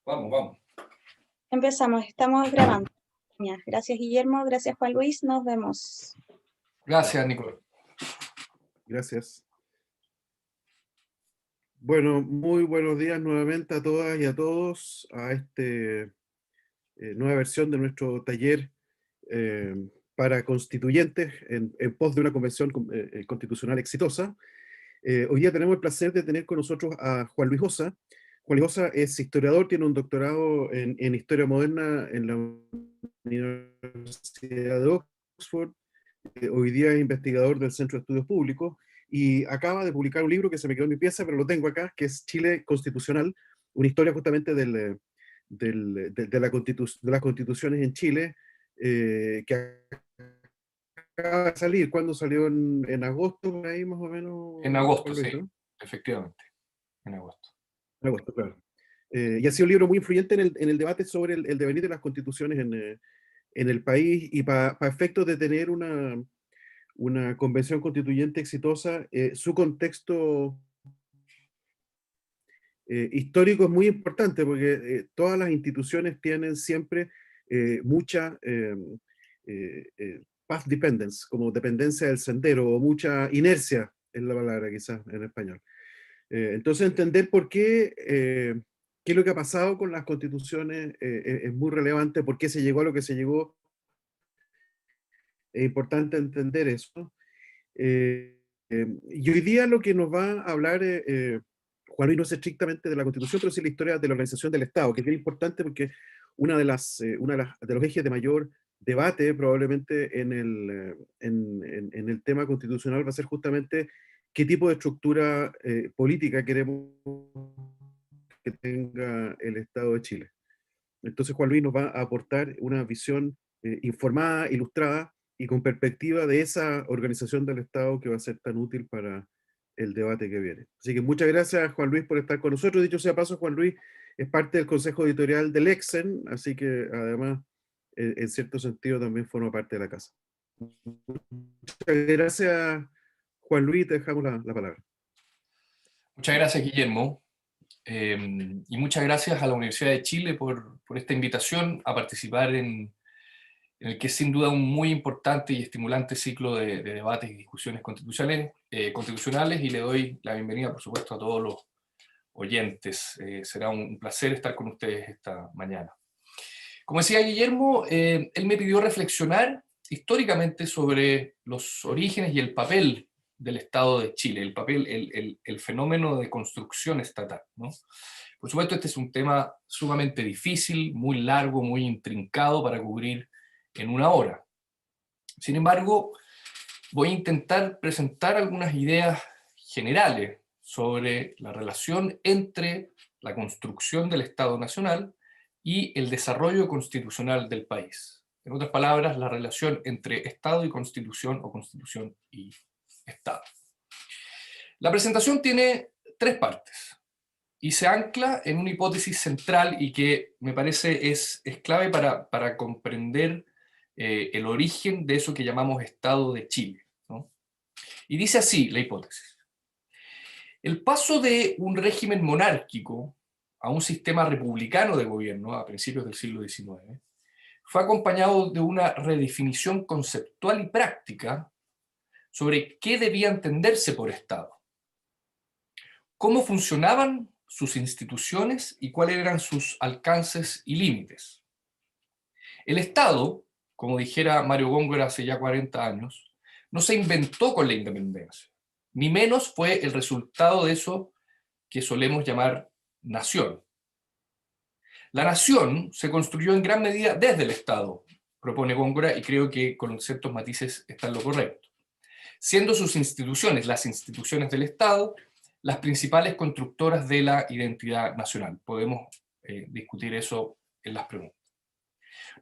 Vamos, vamos. Empezamos, estamos grabando. Gracias, Guillermo, gracias, Juan Luis, nos vemos. Gracias, Nicolás. Gracias. Bueno, muy buenos días nuevamente a todas y a todos a esta nueva versión de nuestro taller para constituyentes en pos de una convención constitucional exitosa. Hoy día tenemos el placer de tener con nosotros a Juan Luis Ossa. Juan Luis Ossa es historiador, tiene un doctorado en Historia Moderna en la Universidad de Oxford. Hoy día es investigador del Centro de Estudios Públicos y acaba de publicar un libro que se me quedó en mi pieza, pero lo tengo acá, que es Chile Constitucional, una historia justamente de las constituciones en Chile, que acaba de salir. ¿Cuándo salió? En agosto, por ahí más o menos. En agosto, Luis, sí, ¿no? efectivamente, en agosto. En agosto, claro. Y ha sido un libro muy influyente en el debate sobre el devenir de las constituciones en el país, y para efectos de tener una convención constituyente exitosa, su contexto histórico es muy importante, porque todas las instituciones tienen siempre mucha path dependence, como dependencia del sendero, o mucha inercia, es la palabra quizás en español. Entonces entender por qué es lo que ha pasado con las constituciones es muy relevante, por qué se llegó a lo que se llegó. Es importante entender eso. Y hoy día lo que nos va a hablar Juan Luis no es estrictamente de la Constitución, pero sí la historia de la organización del Estado, que es bien importante porque de los ejes de mayor debate probablemente en el tema constitucional va a ser justamente qué tipo de estructura política queremos que tenga el Estado de Chile. Entonces Juan Luis nos va a aportar una visión informada, ilustrada y con perspectiva de esa organización del Estado que va a ser tan útil para el debate que viene. Así que muchas gracias, Juan Luis, por estar con nosotros. Dicho sea paso, Juan Luis es parte del consejo editorial del Exen, así que además, en cierto sentido, también forma parte de la casa. Muchas gracias, Juan Luis, te dejamos la palabra. Muchas gracias, Guillermo. Y muchas gracias a la Universidad de Chile por esta invitación a participar en el que es sin duda un muy importante y estimulante ciclo de debates y discusiones constitucionales, y le doy la bienvenida, por supuesto, a todos los oyentes. Será un placer estar con ustedes esta mañana. Como decía Guillermo, él me pidió reflexionar históricamente sobre los orígenes y el papel del Estado de Chile, el fenómeno de construcción estatal, ¿no? Por supuesto, este es un tema sumamente difícil, muy largo, muy intrincado para cubrir en una hora. Sin embargo, voy a intentar presentar algunas ideas generales sobre la relación entre la construcción del Estado Nacional y el desarrollo constitucional del país. En otras palabras, la relación entre Estado y Constitución, o Constitución y Estado. La presentación tiene tres partes y se ancla en una hipótesis central y que me parece es clave para comprender el origen de eso que llamamos Estado de Chile, ¿no? Y dice así la hipótesis: el paso de un régimen monárquico a un sistema republicano de gobierno a principios del siglo XIX fue acompañado de una redefinición conceptual y práctica sobre qué debía entenderse por Estado, cómo funcionaban sus instituciones y cuáles eran sus alcances y límites. El Estado, como dijera Mario Góngora hace ya 40 años, no se inventó con la independencia, ni menos fue el resultado de eso que solemos llamar nación. La nación se construyó en gran medida desde el Estado, propone Góngora, y creo que con ciertos matices está en lo correcto, siendo sus instituciones, las instituciones del Estado, las principales constructoras de la identidad nacional. Podemos discutir eso en las preguntas.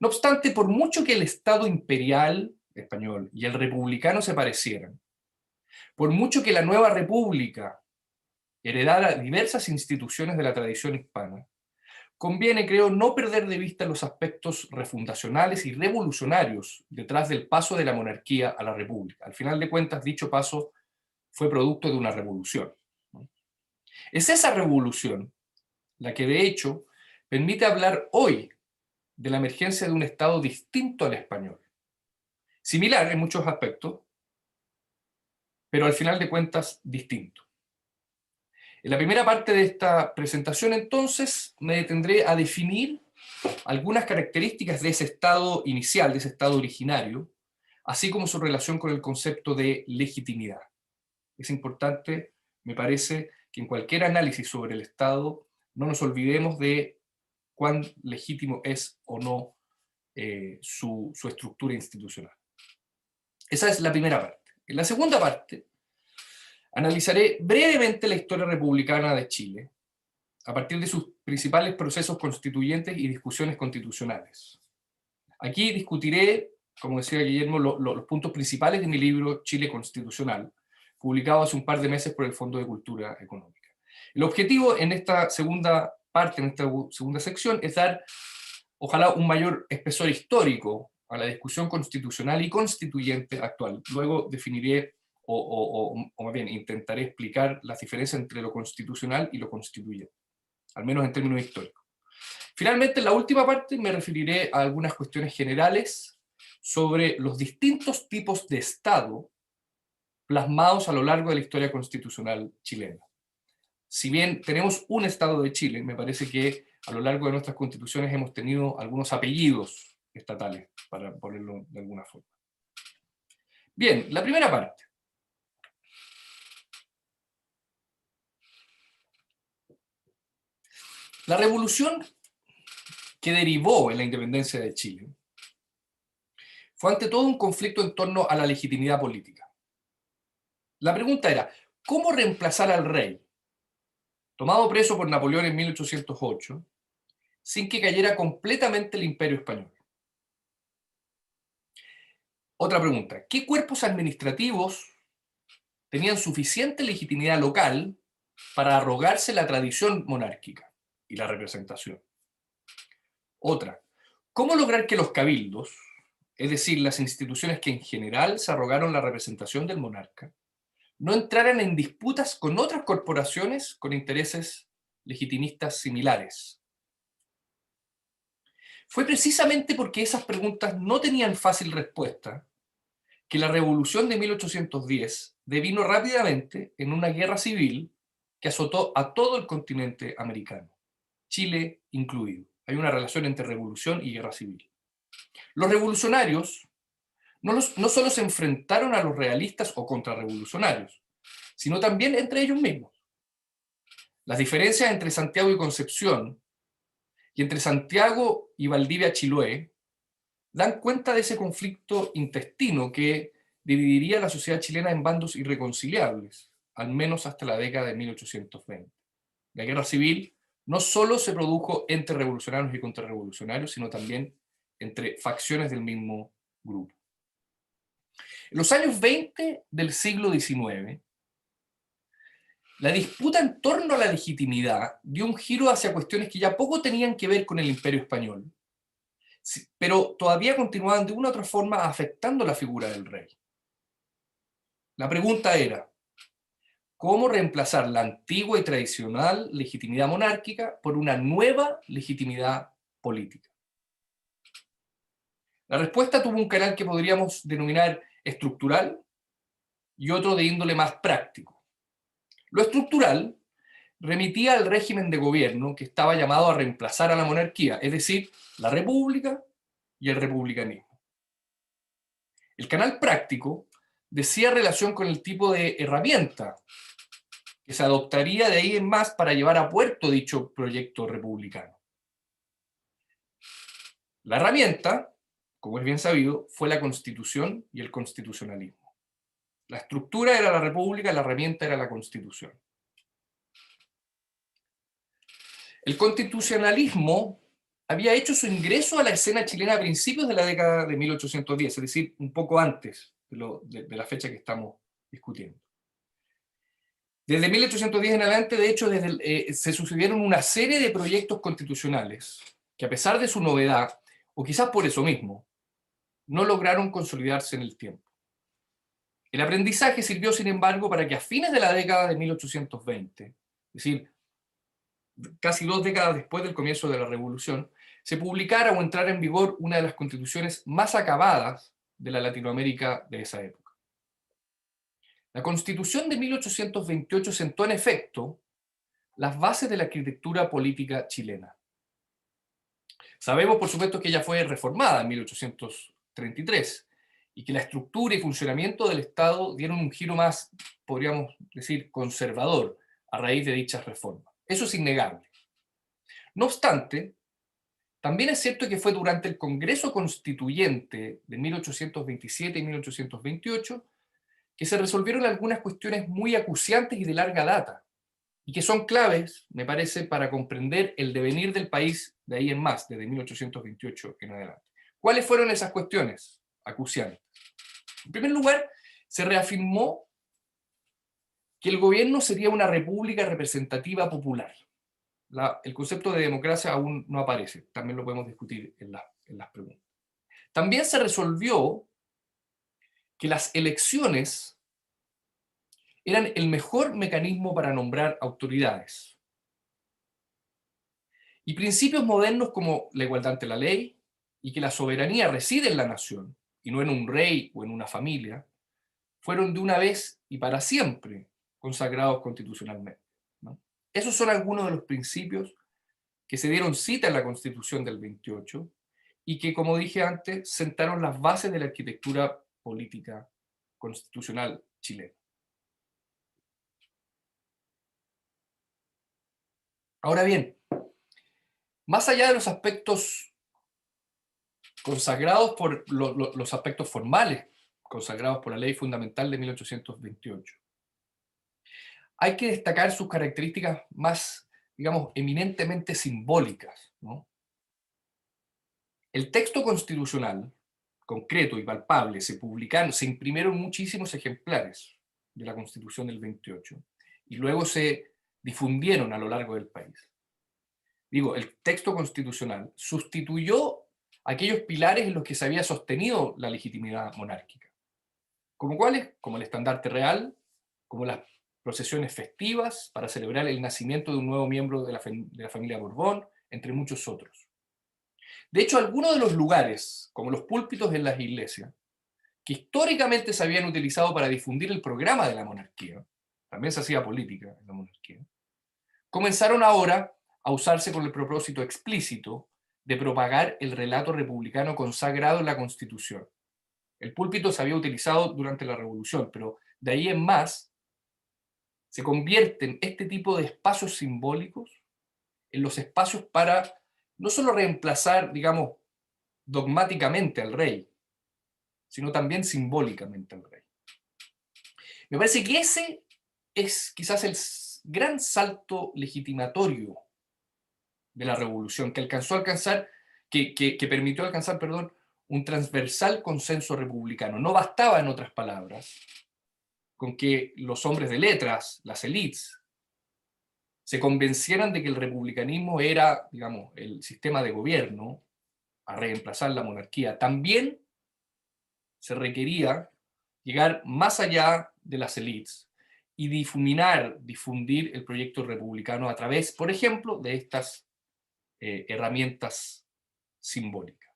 No obstante, por mucho que el Estado imperial español y el republicano se parecieran, por mucho que la nueva república heredara diversas instituciones de la tradición hispana, conviene, creo, no perder de vista los aspectos refundacionales y revolucionarios detrás del paso de la monarquía a la república. Al final de cuentas, dicho paso fue producto de una revolución, ¿no? Es esa revolución la que, de hecho, permite hablar hoy de la emergencia de un Estado distinto al español. Similar en muchos aspectos, pero al final de cuentas distinto. En la primera parte de esta presentación, entonces, me detendré a definir algunas características de ese estado inicial, de ese estado originario, así como su relación con el concepto de legitimidad. Es importante, me parece, que en cualquier análisis sobre el Estado no nos olvidemos de cuán legítimo es o no su estructura institucional. Esa es la primera parte. En la segunda parte, analizaré brevemente la historia republicana de Chile, a partir de sus principales procesos constituyentes y discusiones constitucionales. Aquí discutiré, como decía Guillermo, los puntos principales de mi libro Chile Constitucional, publicado hace un par de meses por el Fondo de Cultura Económica. El objetivo en esta segunda parte, en esta segunda sección, es dar, ojalá, un mayor espesor histórico a la discusión constitucional y constituyente actual. Luego definiré, o más bien intentaré explicar las diferencias entre lo constitucional y lo constituyente, al menos en términos históricos. Finalmente, en la última parte me referiré a algunas cuestiones generales sobre los distintos tipos de Estado plasmados a lo largo de la historia constitucional chilena. Si bien tenemos un Estado de Chile, me parece que a lo largo de nuestras constituciones hemos tenido algunos apellidos estatales, para ponerlo de alguna forma. Bien, la primera parte. La revolución que derivó en la independencia de Chile fue ante todo un conflicto en torno a la legitimidad política. La pregunta era, ¿cómo reemplazar al rey, tomado preso por Napoleón en 1808, sin que cayera completamente el imperio español? Otra pregunta, ¿qué cuerpos administrativos tenían suficiente legitimidad local para arrogarse la tradición monárquica y la representación? Otra, ¿cómo lograr que los cabildos, es decir, las instituciones que en general se arrogaron la representación del monarca, no entraran en disputas con otras corporaciones con intereses legitimistas similares? Fue precisamente porque esas preguntas no tenían fácil respuesta que la Revolución de 1810 devino rápidamente en una guerra civil que azotó a todo el continente americano, Chile incluido. Hay una relación entre revolución y guerra civil. Los revolucionarios no solo se enfrentaron a los realistas o contrarrevolucionarios, sino también entre ellos mismos. Las diferencias entre Santiago y Concepción, y entre Santiago y Valdivia Chiloé, dan cuenta de ese conflicto intestino que dividiría la sociedad chilena en bandos irreconciliables, al menos hasta la década de 1820. La guerra civil no solo se produjo entre revolucionarios y contrarrevolucionarios, sino también entre facciones del mismo grupo. En los años 20 del siglo XIX, la disputa en torno a la legitimidad dio un giro hacia cuestiones que ya poco tenían que ver con el Imperio Español, pero todavía continuaban de una u otra forma afectando la figura del rey. La pregunta era, ¿cómo reemplazar la antigua y tradicional legitimidad monárquica por una nueva legitimidad política? La respuesta tuvo un canal que podríamos denominar estructural y otro de índole más práctico. Lo estructural remitía al régimen de gobierno que estaba llamado a reemplazar a la monarquía, es decir, la república y el republicanismo. El canal práctico decía relación con el tipo de herramienta que se adoptaría de ahí en más para llevar a puerto dicho proyecto republicano. La herramienta, como es bien sabido, fue la Constitución y el constitucionalismo. La estructura era la república, la herramienta era la Constitución. El constitucionalismo había hecho su ingreso a la escena chilena a principios de la década de 1810, es decir, un poco antes de la fecha que estamos discutiendo. Desde 1810 en adelante, de hecho, se sucedieron una serie de proyectos constitucionales que, a pesar de su novedad, o quizás por eso mismo, no lograron consolidarse en el tiempo. El aprendizaje sirvió, sin embargo, para que a fines de la década de 1820, es decir, casi 2 décadas después del comienzo de la Revolución, se publicara o entrara en vigor una de las constituciones más acabadas de la Latinoamérica de esa época. La Constitución de 1828 sentó en efecto las bases de la arquitectura política chilena. Sabemos, por supuesto, que ella fue reformada en 1833 y que la estructura y funcionamiento del Estado dieron un giro más, podríamos decir, conservador a raíz de dichas reformas. Eso es innegable. No obstante, también es cierto que fue durante el Congreso Constituyente de 1827 y 1828 que se resolvieron algunas cuestiones muy acuciantes y de larga data, y que son claves, me parece, para comprender el devenir del país de ahí en más, desde 1828 en adelante. ¿Cuáles fueron esas cuestiones acuciantes? En primer lugar, se reafirmó que el gobierno sería una república representativa popular. El concepto de democracia aún no aparece, también lo podemos discutir en las preguntas. También se resolvió que las elecciones eran el mejor mecanismo para nombrar autoridades. Y principios modernos como la igualdad ante la ley y que la soberanía reside en la nación y no en un rey o en una familia, fueron de una vez y para siempre consagrados constitucionalmente, ¿no? Esos son algunos de los principios que se dieron cita en la Constitución del 28 y que, como dije antes, sentaron las bases de la arquitectura política constitucional chilena. Ahora bien, más allá de los aspectos consagrados por los aspectos formales consagrados por la Ley Fundamental de 1828, hay que destacar sus características más, digamos, eminentemente simbólicas, ¿no? El texto constitucional, concreto y palpable, se imprimieron muchísimos ejemplares de la Constitución del 28 y luego se difundieron a lo largo del país. Digo, el texto constitucional sustituyó aquellos pilares en los que se había sostenido la legitimidad monárquica. ¿Como cuáles? Como el estandarte real, como las procesiones festivas para celebrar el nacimiento de un nuevo miembro de la familia Borbón, entre muchos otros. De hecho, algunos de los lugares, como los púlpitos en las iglesias, que históricamente se habían utilizado para difundir el programa de la monarquía, también se hacía política en la monarquía, comenzaron ahora a usarse con el propósito explícito de propagar el relato republicano consagrado en la Constitución. El púlpito se había utilizado durante la Revolución, pero de ahí en más se convierten este tipo de espacios simbólicos en los espacios para no solo reemplazar, digamos, dogmáticamente al rey, sino también simbólicamente al rey. Me parece que ese es quizás el gran salto legitimatorio de la revolución, que permitió alcanzar, perdón, un transversal consenso republicano. No bastaba, en otras palabras, con que los hombres de letras, las élites, se convencieran de que el republicanismo era, digamos, el sistema de gobierno a reemplazar la monarquía. También se requería llegar más allá de las élites y difundir el proyecto republicano a través, por ejemplo, de estas herramientas simbólicas.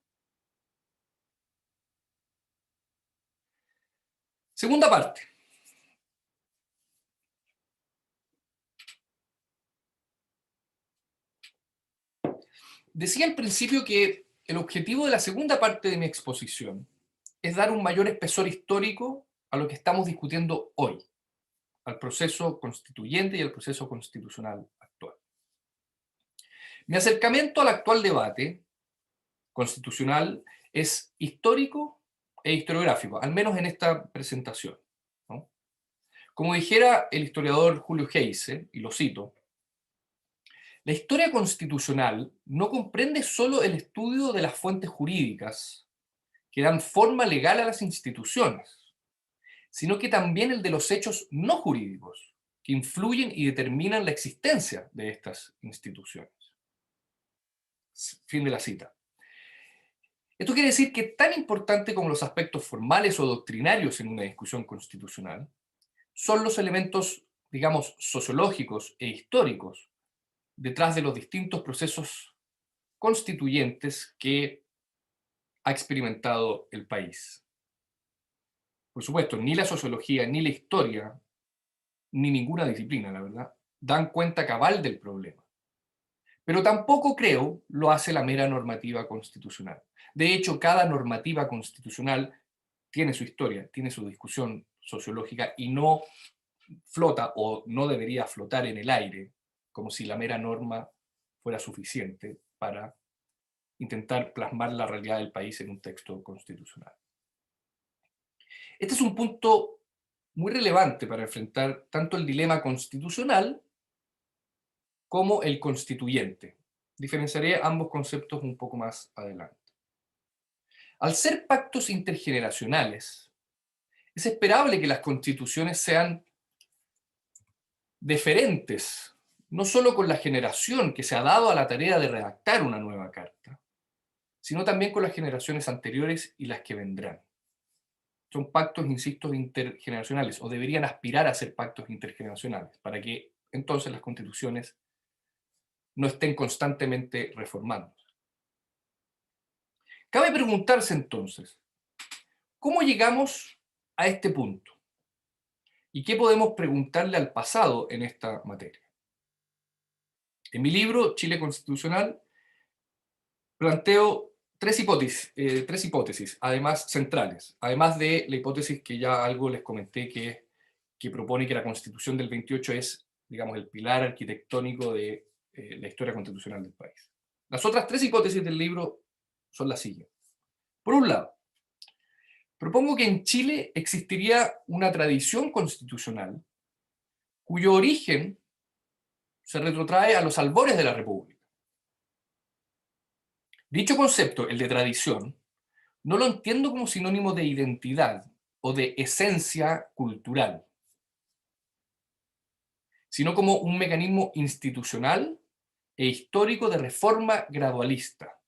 Segunda parte. Decía al principio que el objetivo de la segunda parte de mi exposición es dar un mayor espesor histórico a lo que estamos discutiendo hoy, al proceso constituyente y al proceso constitucional actual. Mi acercamiento al actual debate constitucional es histórico e historiográfico, al menos en esta presentación, ¿no? Como dijera el historiador Julio Geise, y lo cito, la historia constitucional no comprende solo el estudio de las fuentes jurídicas que dan forma legal a las instituciones, sino que también el de los hechos no jurídicos que influyen y determinan la existencia de estas instituciones. Fin de la cita. Esto quiere decir que tan importante como los aspectos formales o doctrinarios en una discusión constitucional son los elementos, digamos, sociológicos e históricos detrás de los distintos procesos constituyentes que ha experimentado el país. Por supuesto, ni la sociología, ni la historia, ni ninguna disciplina, la verdad, dan cuenta cabal del problema. Pero tampoco creo lo hace la mera normativa constitucional. De hecho, cada normativa constitucional tiene su historia, tiene su discusión sociológica y no flota o no debería flotar en el aire como si la mera norma fuera suficiente para intentar plasmar la realidad del país en un texto constitucional. Este es un punto muy relevante para enfrentar tanto el dilema constitucional como el constituyente. Diferenciaré ambos conceptos un poco más adelante. Al ser pactos intergeneracionales, es esperable que las constituciones sean deferentes, no solo con la generación que se ha dado a la tarea de redactar una nueva carta, sino también con las generaciones anteriores y las que vendrán. Son pactos, insisto, intergeneracionales, o deberían aspirar a ser pactos intergeneracionales, para que entonces las constituciones no estén constantemente reformando. Cabe preguntarse entonces, ¿cómo llegamos a este punto? ¿Y qué podemos preguntarle al pasado en esta materia? En mi libro, Chile Constitucional, planteo tres hipótesis, además centrales, además de la hipótesis que ya algo les comenté, que propone que la Constitución del 28 es, digamos, el pilar arquitectónico de la historia constitucional del país. Las otras tres hipótesis del libro son las siguientes. Por un lado, propongo que en Chile existiría una tradición constitucional cuyo origen se retrotrae a los albores de la República. Dicho concepto, el de tradición, no lo entiendo como sinónimo de identidad o de esencia cultural, sino como un mecanismo institucional e histórico de reforma gradualista,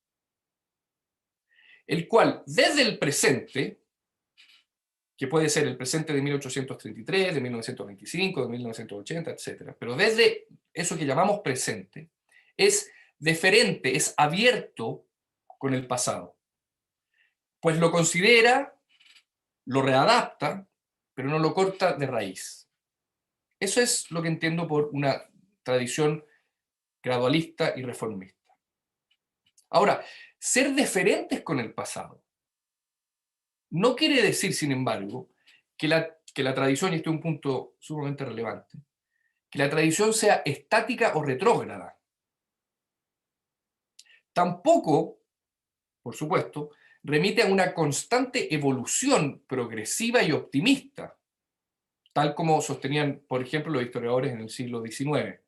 el cual desde el presente, que puede ser el presente de 1833, de 1925, de 1980, etc., pero desde eso que llamamos presente, es deferente, es abierto con el pasado, pues lo considera, lo readapta, pero no lo corta de raíz. Eso es lo que entiendo por una tradición gradualista y reformista. Ahora, ser deferentes con el pasado no quiere decir, sin embargo, que la tradición, y este es un punto sumamente relevante, que la tradición sea estática o retrógrada. Tampoco, por supuesto, remite a una constante evolución progresiva y optimista, tal como sostenían, por ejemplo, los historiadores en el siglo XIX,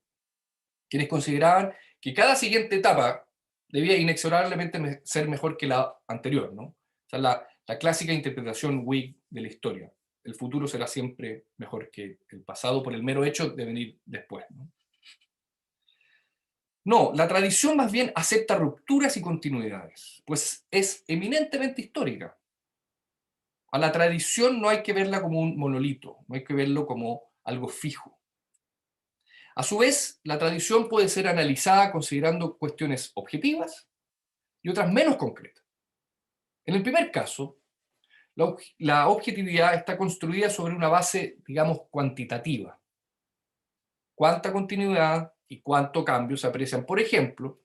quienes consideraban que cada siguiente etapa debía inexorablemente ser mejor que la anterior, ¿no? O sea, la clásica interpretación Whig de la historia. El futuro será siempre mejor que el pasado por el mero hecho de venir después, ¿no? No, la tradición más bien acepta rupturas y continuidades, pues es eminentemente histórica. A la tradición no hay que verla como un monolito, no hay que verlo como algo fijo. A su vez, la tradición puede ser analizada considerando cuestiones objetivas y otras menos concretas. En el primer caso, la objetividad está construida sobre una base, digamos, cuantitativa. Cuánta continuidad y cuánto cambio se aprecian, por ejemplo,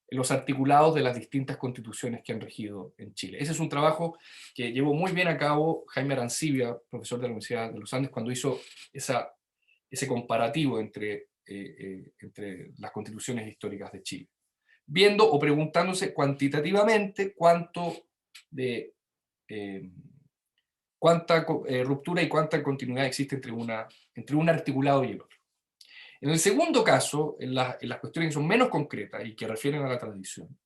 en los articulados de las distintas constituciones que han regido en Chile. Ese es un trabajo que llevó muy bien a cabo Jaime Arancibia, profesor de la Universidad de los Andes, cuando hizo ese comparativo entre las constituciones históricas de Chile, viendo o preguntándose cuantitativamente cuánta ruptura y cuánta continuidad existe entre un articulado y el otro. En el segundo caso, en las cuestiones que son menos concretas y que refieren a la tradición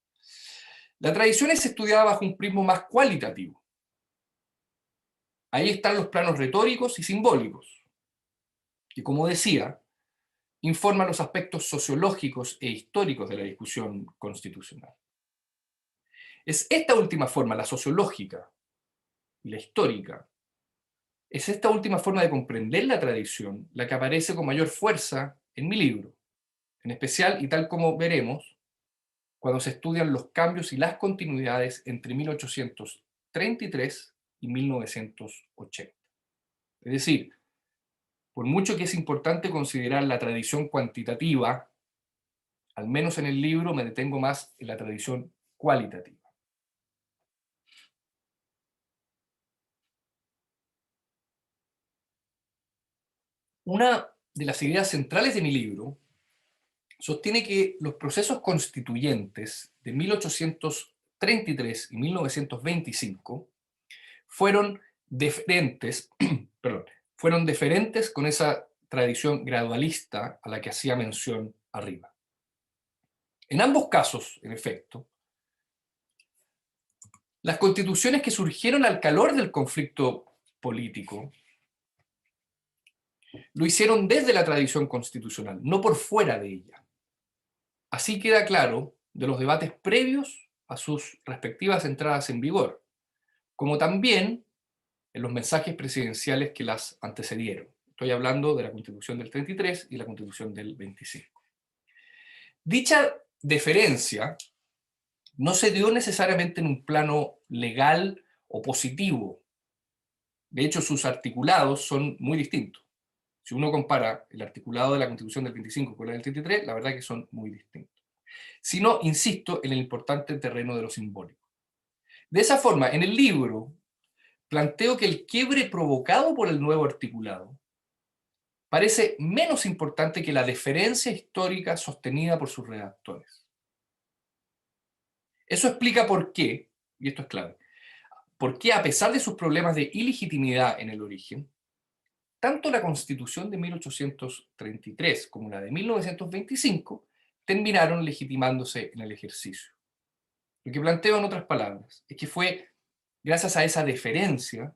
es estudiada bajo un prisma más cualitativo. Ahí están los planos retóricos y simbólicos, que, como decía, informan los aspectos sociológicos e históricos de la discusión constitucional. Es esta última forma, la sociológica y la histórica, es esta última forma de comprender la tradición la que aparece con mayor fuerza en mi libro, en especial, y tal como veremos, cuando se estudian los cambios y las continuidades entre 1833 y 1980. Es decir, por mucho que es importante considerar la tradición cuantitativa, al menos en el libro me detengo más en la tradición cualitativa. Una de las ideas centrales de mi libro sostiene que los procesos constituyentes de 1833 y 1925 fueron deferentes, fueron deferentes con esa tradición gradualista a la que hacía mención arriba. En ambos casos, en efecto, las constituciones que surgieron al calor del conflicto político lo hicieron desde la tradición constitucional, no por fuera de ella. Así queda claro de los debates previos a sus respectivas entradas en vigor, como también en los mensajes presidenciales que las antecedieron. Estoy hablando de la Constitución del 33 y la Constitución del 25. Dicha deferencia no se dio necesariamente en un plano legal o positivo. De hecho, sus articulados son muy distintos. Si uno compara el articulado de la Constitución del 25 con la del 33, la verdad que son muy distintos. Sino, insisto, en el importante terreno de lo simbólico. De esa forma, en el libro, planteo que el quiebre provocado por el nuevo articulado parece menos importante que la deferencia histórica sostenida por sus redactores. Eso explica por qué, y esto es clave, por qué a pesar de sus problemas de ilegitimidad en el origen, tanto la Constitución de 1833 como la de 1925 terminaron legitimándose en el ejercicio. Lo que planteo, en otras palabras, es que fue gracias a esa deferencia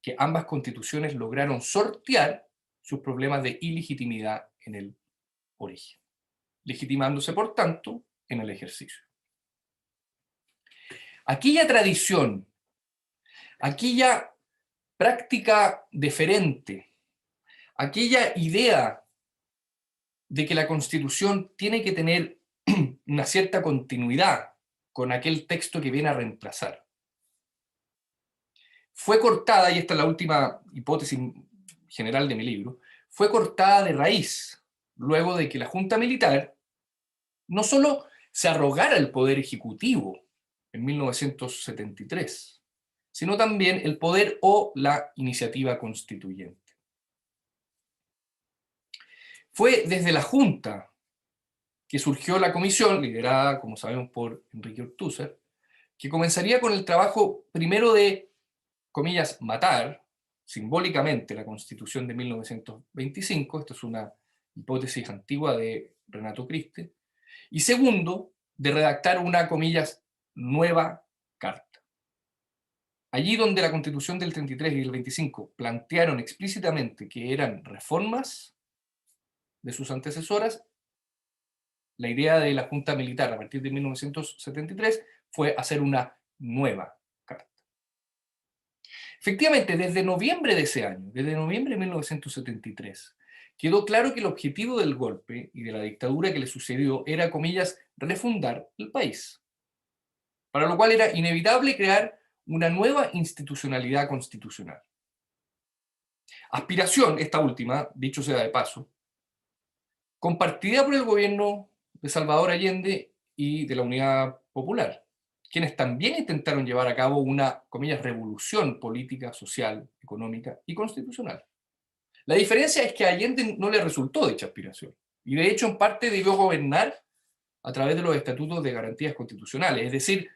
que ambas constituciones lograron sortear sus problemas de ilegitimidad en el origen, legitimándose, por tanto, en el ejercicio. Aquella tradición, aquella práctica deferente, aquella idea de que la Constitución tiene que tener una cierta continuidad con aquel texto que viene a reemplazar, fue cortada, y esta es la última hipótesis general de mi libro, fue cortada de raíz, luego de que la Junta Militar no solo se arrogara el poder ejecutivo en 1973, sino también el poder o la iniciativa constituyente. Fue desde la Junta que surgió la comisión, liderada, como sabemos, por Enrique Ortúzar, que comenzaría con el trabajo primero de, comillas, matar simbólicamente la Constitución de 1925, esto es una hipótesis antigua de Renato Criste, y segundo, de redactar una, comillas, nueva carta. Allí donde la Constitución del 33 y del 25 plantearon explícitamente que eran reformas de sus antecesoras, la idea de la Junta Militar a partir de 1973 fue hacer una nueva carta. Efectivamente, desde noviembre de ese año, desde noviembre de 1973, quedó claro que el objetivo del golpe y de la dictadura que le sucedió era, comillas, refundar el país, para lo cual era inevitable crear una nueva institucionalidad constitucional. Aspiración, esta última, dicho sea de paso, compartida por el gobierno de Salvador Allende y de la Unidad Popular, quienes también intentaron llevar a cabo una, comillas, revolución política, social, económica y constitucional. La diferencia es que a Allende no le resultó dicha aspiración, y de hecho en parte debió gobernar a través de los estatutos de garantías constitucionales, es decir,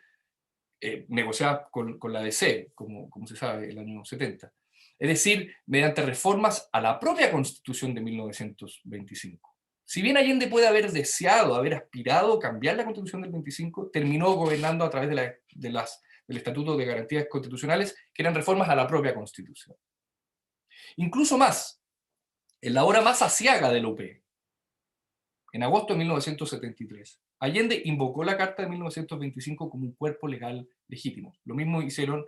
negociadas con la DC, como se sabe, el año 70. Es decir, mediante reformas a la propia Constitución de 1925. Si bien Allende puede haber deseado, haber aspirado a cambiar la Constitución del 25, terminó gobernando a través del Estatuto de Garantías Constitucionales, que eran reformas a la propia Constitución. Incluso más, en la hora más aciaga del OP, en agosto de 1973, Allende invocó la Carta de 1925 como un cuerpo legal legítimo. Lo mismo hicieron,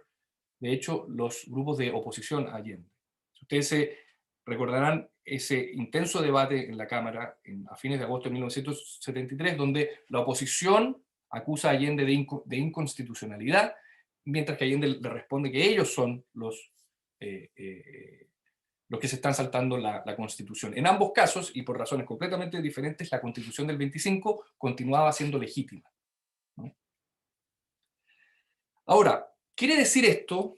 de hecho, los grupos de oposición a Allende. Si ustedes se recordarán ese intenso debate en la Cámara a fines de agosto de 1973, donde la oposición acusa a Allende de inconstitucionalidad, mientras que Allende le responde que ellos son los que se están saltando la Constitución. En ambos casos, y por razones completamente diferentes, la Constitución del 25 continuaba siendo legítima, ¿no? Ahora, ¿quiere decir esto?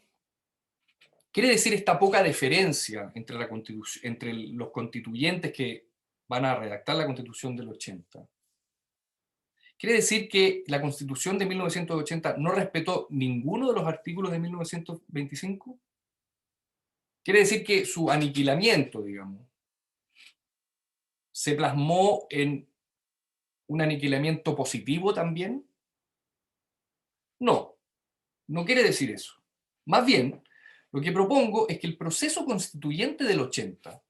¿Quiere decir esta poca deferencia entre los constituyentes que van a redactar la Constitución del 80? ¿Quiere decir que la Constitución de 1980 no respetó ninguno de los artículos de 1925? ¿Quiere decir que su aniquilamiento, digamos, se plasmó en un aniquilamiento positivo también? No, no quiere decir eso. Más bien, lo que propongo es que el proceso constituyente del 80,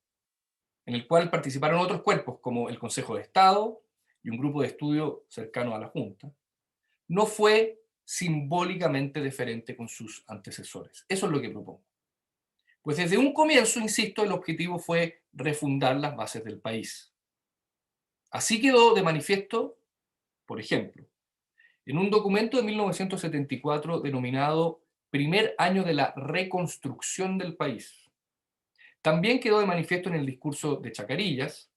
en el cual participaron otros cuerpos como el Consejo de Estado y un grupo de estudio cercano a la Junta, no fue simbólicamente deferente con sus antecesores. Eso es lo que propongo. Pues desde un comienzo, insisto, el objetivo fue refundar las bases del país. Así quedó de manifiesto, por ejemplo, en un documento de 1974 denominado Primer Año de la Reconstrucción del País. También quedó de manifiesto en el discurso de Chacarillas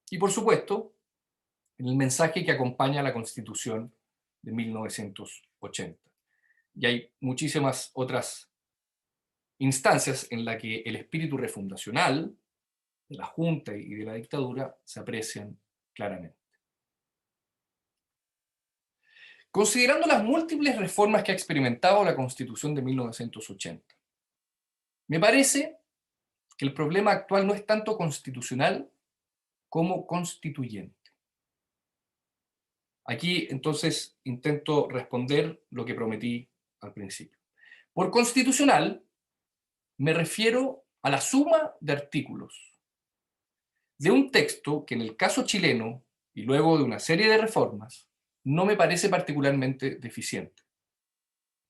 y, por supuesto, en el mensaje que acompaña a la Constitución de 1980. Y hay muchísimas otras instancias en las que el espíritu refundacional de la Junta y de la dictadura se aprecian claramente. Considerando las múltiples reformas que ha experimentado la Constitución de 1980, me parece que el problema actual no es tanto constitucional como constituyente. Aquí, entonces, intento responder lo que prometí al principio. Por constitucional, me refiero a la suma de artículos de un texto que en el caso chileno, y luego de una serie de reformas, no me parece particularmente deficiente,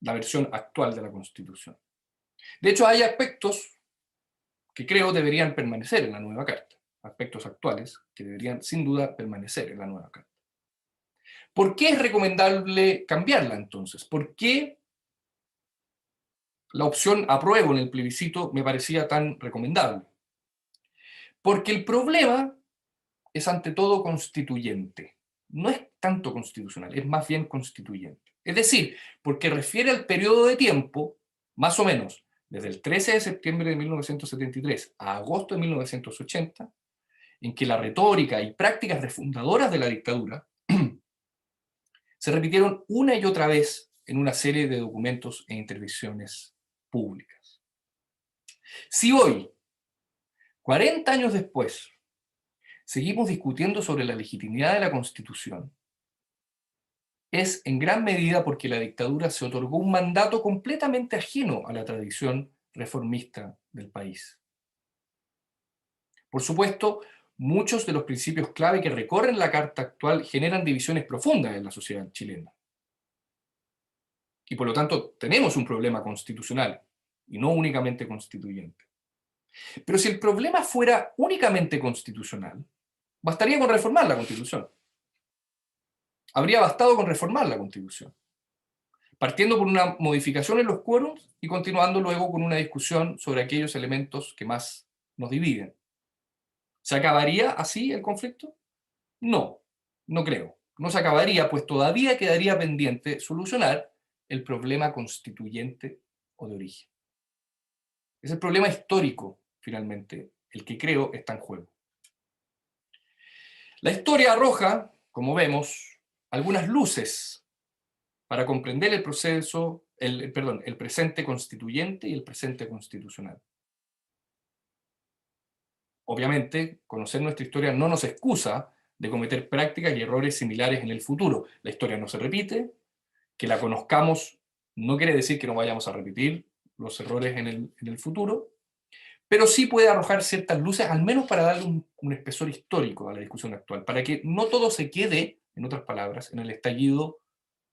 la versión actual de la Constitución. De hecho, hay aspectos que creo deberían permanecer en la nueva Carta, aspectos actuales que deberían sin duda permanecer en la nueva Carta. ¿Por qué es recomendable cambiarla entonces? ¿Por qué la opción apruebo en el plebiscito me parecía tan recomendable? Porque el problema es ante todo constituyente. No es tanto constitucional, es más bien constituyente. Es decir, porque refiere al periodo de tiempo, más o menos, desde el 13 de septiembre de 1973 a agosto de 1980, en que la retórica y prácticas refundadoras de la dictadura se repitieron una y otra vez en una serie de documentos e intervenciones públicas. Si hoy, 40 años después, seguimos discutiendo sobre la legitimidad de la Constitución, es en gran medida porque la dictadura se otorgó un mandato completamente ajeno a la tradición reformista del país. Por supuesto, muchos de los principios clave que recorren la Carta actual generan divisiones profundas en la sociedad chilena. Y por lo tanto, tenemos un problema constitucional, y no únicamente constituyente. Pero si el problema fuera únicamente constitucional, bastaría con reformar la Constitución. Habría bastado con reformar la Constitución, partiendo por una modificación en los quórums y continuando luego con una discusión sobre aquellos elementos que más nos dividen. ¿Se acabaría así el conflicto? No, no creo. No se acabaría, pues todavía quedaría pendiente solucionar el problema constituyente o de origen. Es el problema histórico, finalmente, el que creo está en juego. La historia arroja, como vemos, algunas luces para comprender el proceso, el presente constituyente y el presente constitucional. Obviamente, conocer nuestra historia no nos excusa de cometer prácticas y errores similares en el futuro. La historia no se repite, que la conozcamos no quiere decir que no vayamos a repetir los errores en el futuro, pero sí puede arrojar ciertas luces, al menos para darle un espesor histórico a la discusión actual, para que no todo se quede, en otras palabras, en el estallido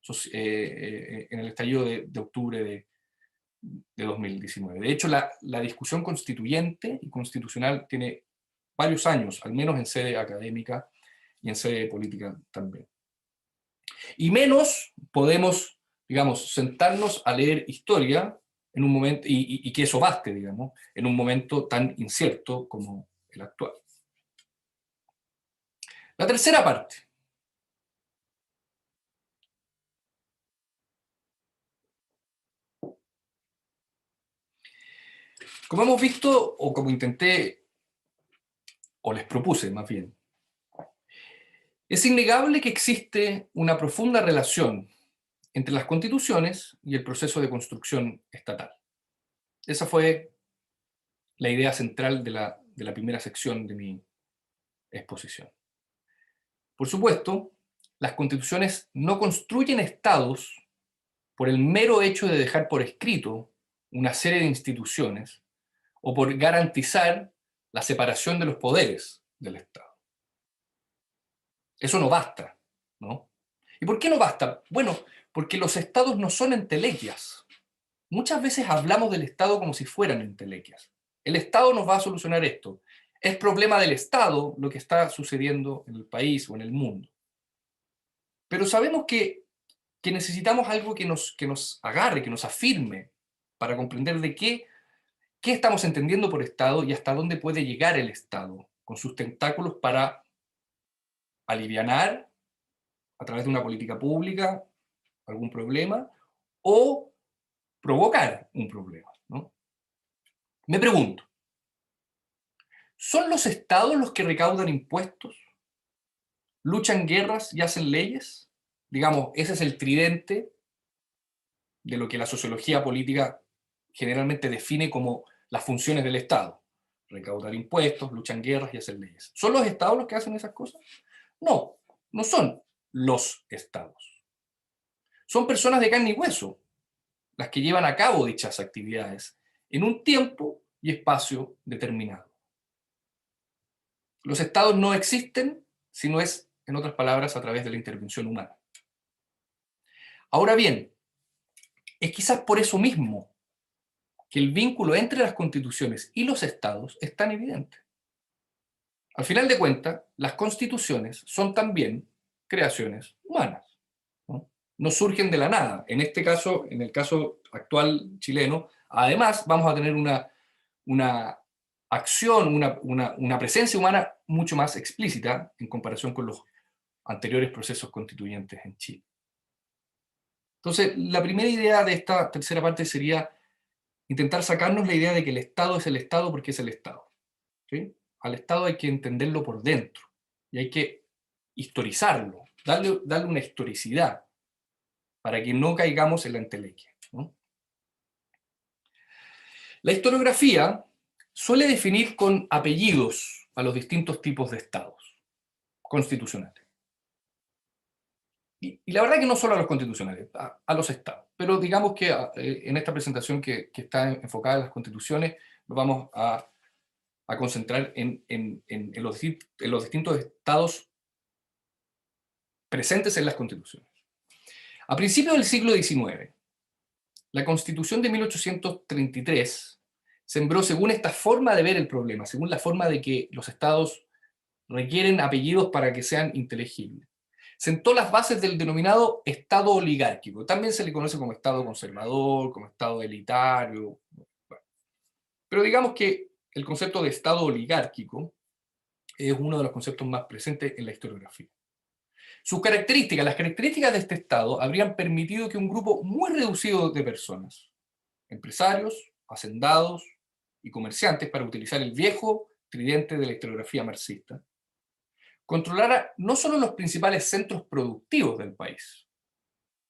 de octubre de 2019. De hecho, la discusión constituyente y constitucional tiene varios años, al menos en sede académica y en sede política también. Y menos podemos, digamos, sentarnos a leer historia en un momento, y que eso baste, digamos, en un momento tan incierto como el actual. La tercera parte. Como hemos visto, o como intenté, o les propuse más bien, es innegable que existe una profunda relación entre las constituciones y el proceso de construcción estatal. Esa fue la idea central de la primera sección de mi exposición. Por supuesto, las constituciones no construyen estados por el mero hecho de dejar por escrito una serie de instituciones o por garantizar la separación de los poderes del Estado. Eso no basta, ¿no? ¿Y por qué no basta? Bueno, porque los estados no son entelequias. Muchas veces hablamos del Estado como si fueran entelequias. El Estado nos va a solucionar esto. Es problema del Estado lo que está sucediendo en el país o en el mundo. Pero sabemos que necesitamos algo que nos agarre, que nos afirme, para comprender de qué estamos entendiendo por Estado y hasta dónde puede llegar el Estado con sus tentáculos para alivianar a través de una política pública algún problema o provocar un problema, ¿no? Me pregunto, ¿son los estados los que recaudan impuestos, luchan guerras y hacen leyes? Digamos, ese es el tridente de lo que la sociología política generalmente define como las funciones del Estado. Recaudar impuestos, luchan guerras y hacen leyes. ¿Son los estados los que hacen esas cosas? No, no son los estados. Son personas de carne y hueso las que llevan a cabo dichas actividades en un tiempo y espacio determinado. Los estados no existen si no es, en otras palabras, a través de la intervención humana. Ahora bien, es quizás por eso mismo que el vínculo entre las constituciones y los estados es tan evidente. Al final de cuentas, las constituciones son también creaciones humanas, ¿no? No surgen de la nada. En este caso, en el caso actual chileno, además vamos a tener una acción, una presencia humana mucho más explícita en comparación con los anteriores procesos constituyentes en Chile. Entonces, la primera idea de esta tercera parte sería intentar sacarnos la idea de que el Estado es el Estado porque es el Estado, ¿sí? Al Estado hay que entenderlo por dentro y hay que historizarlo, darle una historicidad para que no caigamos en la entelequia, ¿no? La historiografía suele definir con apellidos a los distintos tipos de estados constitucionales. Y la verdad que no solo a los constitucionales, a los estados. Pero digamos que en esta presentación que está enfocada en las constituciones, nos vamos a concentrar en los distintos estados presentes en las constituciones. A principios del siglo XIX, la Constitución de 1833 sembró, según esta forma de ver el problema, según la forma de que los estados requieren apellidos para que sean inteligibles, sentó las bases del denominado Estado oligárquico. También se le conoce como Estado conservador, como Estado elitario. Bueno, pero digamos que el concepto de Estado oligárquico es uno de los conceptos más presentes en la historiografía. Sus características, las características de este Estado habrían permitido que un grupo muy reducido de personas, empresarios, hacendados y comerciantes, para utilizar el viejo tridente de la historiografía marxista, controlara no solo los principales centros productivos del país,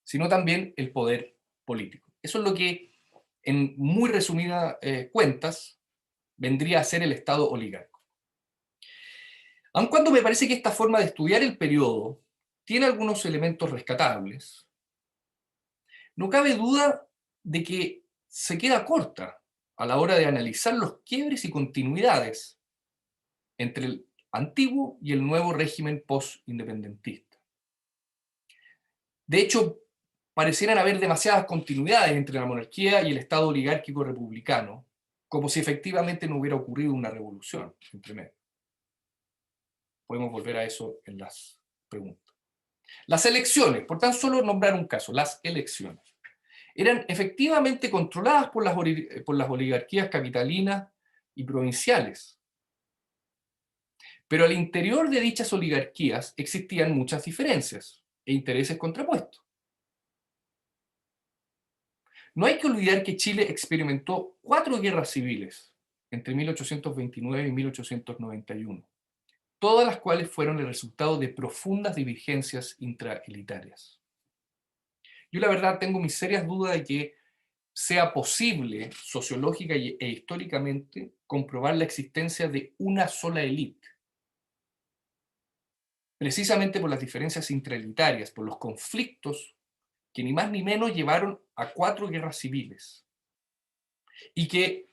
sino también el poder político. Eso es lo que, en muy resumidas cuentas, vendría a ser el Estado oligárquico. Aun cuando me parece que esta forma de estudiar el periodo tiene algunos elementos rescatables, no cabe duda de que se queda corta a la hora de analizar los quiebres y continuidades entre el antiguo y el nuevo régimen post-independentista. De hecho, parecieran haber demasiadas continuidades entre la monarquía y el Estado oligárquico republicano, como si efectivamente no hubiera ocurrido una revolución entre medio. Podemos volver a eso en las preguntas. Las elecciones, por tan solo nombrar un caso, las elecciones, eran efectivamente controladas por las oligarquías capitalinas y provinciales. Pero al interior de dichas oligarquías existían muchas diferencias e intereses contrapuestos. No hay que olvidar que Chile experimentó 4 guerras civiles entre 1829 y 1891, todas las cuales fueron el resultado de profundas divergencias intraelitarias. Yo la verdad tengo mis serias dudas de que sea posible sociológica e históricamente comprobar la existencia de una sola élite, precisamente por las diferencias intraelitarias, por los conflictos que ni más ni menos llevaron a 4 guerras civiles y que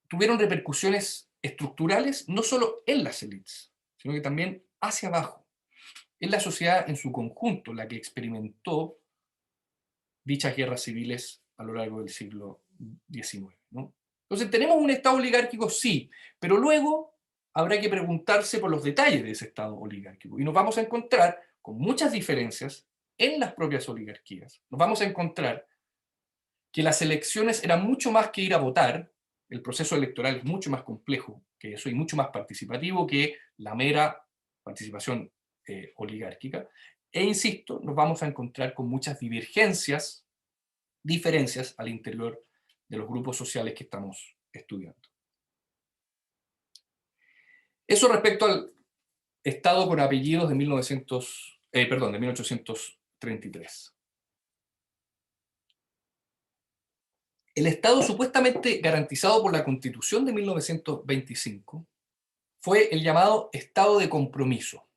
tuvieron repercusiones estructurales no solo en las élites, sino que también hacia abajo. Es la sociedad en su conjunto la que experimentó dichas guerras civiles a lo largo del siglo XIX, ¿no? Entonces, ¿tenemos un Estado oligárquico? Sí, pero luego habrá que preguntarse por los detalles de ese Estado oligárquico. Y nos vamos a encontrar con muchas diferencias en las propias oligarquías. Nos vamos a encontrar que las elecciones eran mucho más que ir a votar, el proceso electoral es mucho más complejo que eso y mucho más participativo que la mera participación oligárquica. E insisto, nos vamos a encontrar con muchas diferencias al interior de los grupos sociales que estamos estudiando. Eso respecto al Estado con apellidos de 1833. El Estado supuestamente garantizado por la Constitución de 1925 fue el llamado Estado de compromiso,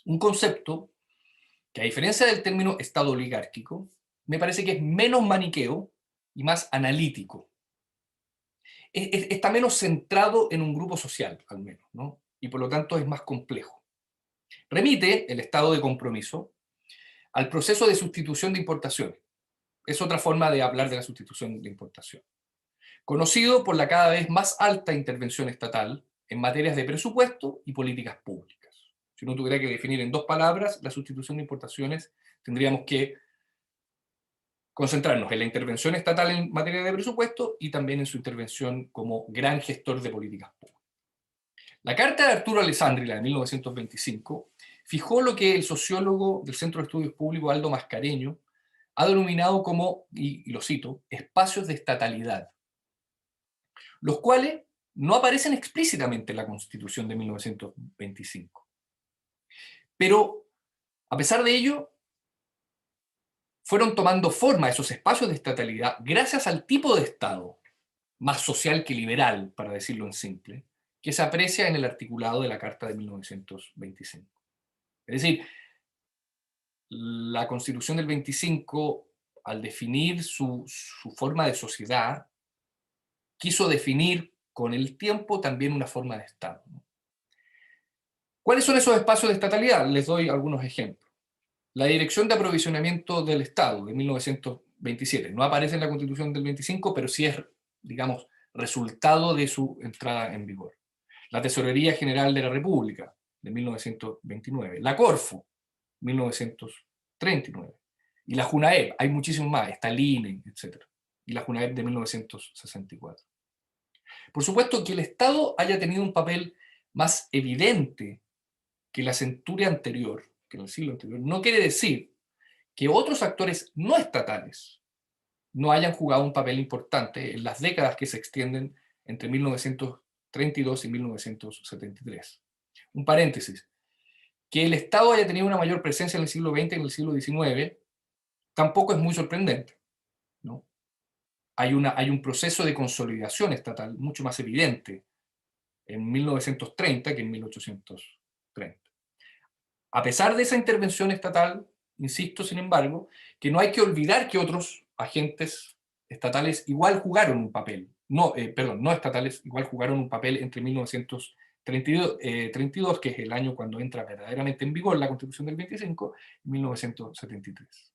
un concepto que, a diferencia del término Estado oligárquico, me parece que es menos maniqueo y más analítico. Está menos centrado en un grupo social, al menos, ¿no? Y por lo tanto es más complejo. Remite el Estado de compromiso al proceso de sustitución de importaciones. Es otra forma de hablar de la sustitución de importación. Conocido por la cada vez más alta intervención estatal en materias de presupuesto y políticas públicas. Si uno tuviera que definir en 2 palabras la sustitución de importaciones, tendríamos que concentrarnos en la intervención estatal en materia de presupuesto y también en su intervención como gran gestor de políticas públicas. La carta de Arturo Alessandri, la de 1925, fijó lo que el sociólogo del Centro de Estudios Públicos Aldo Mascareño ha denominado como, y lo cito, espacios de estatalidad, los cuales no aparecen explícitamente en la Constitución de 1925. Pero, a pesar de ello, fueron tomando forma esos espacios de estatalidad gracias al tipo de Estado, más social que liberal, para decirlo en simple, que se aprecia en el articulado de la Carta de 1925. Es decir, la Constitución del 25, al definir su forma de sociedad, quiso definir con el tiempo también una forma de Estado. ¿Cuáles son esos espacios de estatalidad? Les doy algunos ejemplos. La Dirección de Aprovisionamiento del Estado de 1927 no aparece en la Constitución del 25, pero sí es, digamos, resultado de su entrada en vigor. La Tesorería General de la República de 1929. La Corfo, 1939. Y la Junaep, hay muchísimos más, está el INE, etc. Y la Junaep de 1964. Por supuesto, que el Estado haya tenido un papel más evidente que la centuria anterior, que en el siglo anterior, no quiere decir que otros actores no estatales no hayan jugado un papel importante en las décadas que se extienden entre 1932 y 1973. Un paréntesis. Que el Estado haya tenido una mayor presencia en el siglo XX y en el siglo XIX tampoco es muy sorprendente, ¿no? Hay un proceso de consolidación estatal mucho más evidente en 1930 que en 1830. A pesar de esa intervención estatal, insisto, sin embargo, que no hay que olvidar que otros agentes estatales igual jugaron un papel, no estatales, igual jugaron un papel entre 1930 32, que es el año cuando entra verdaderamente en vigor la Constitución del 25, en 1973.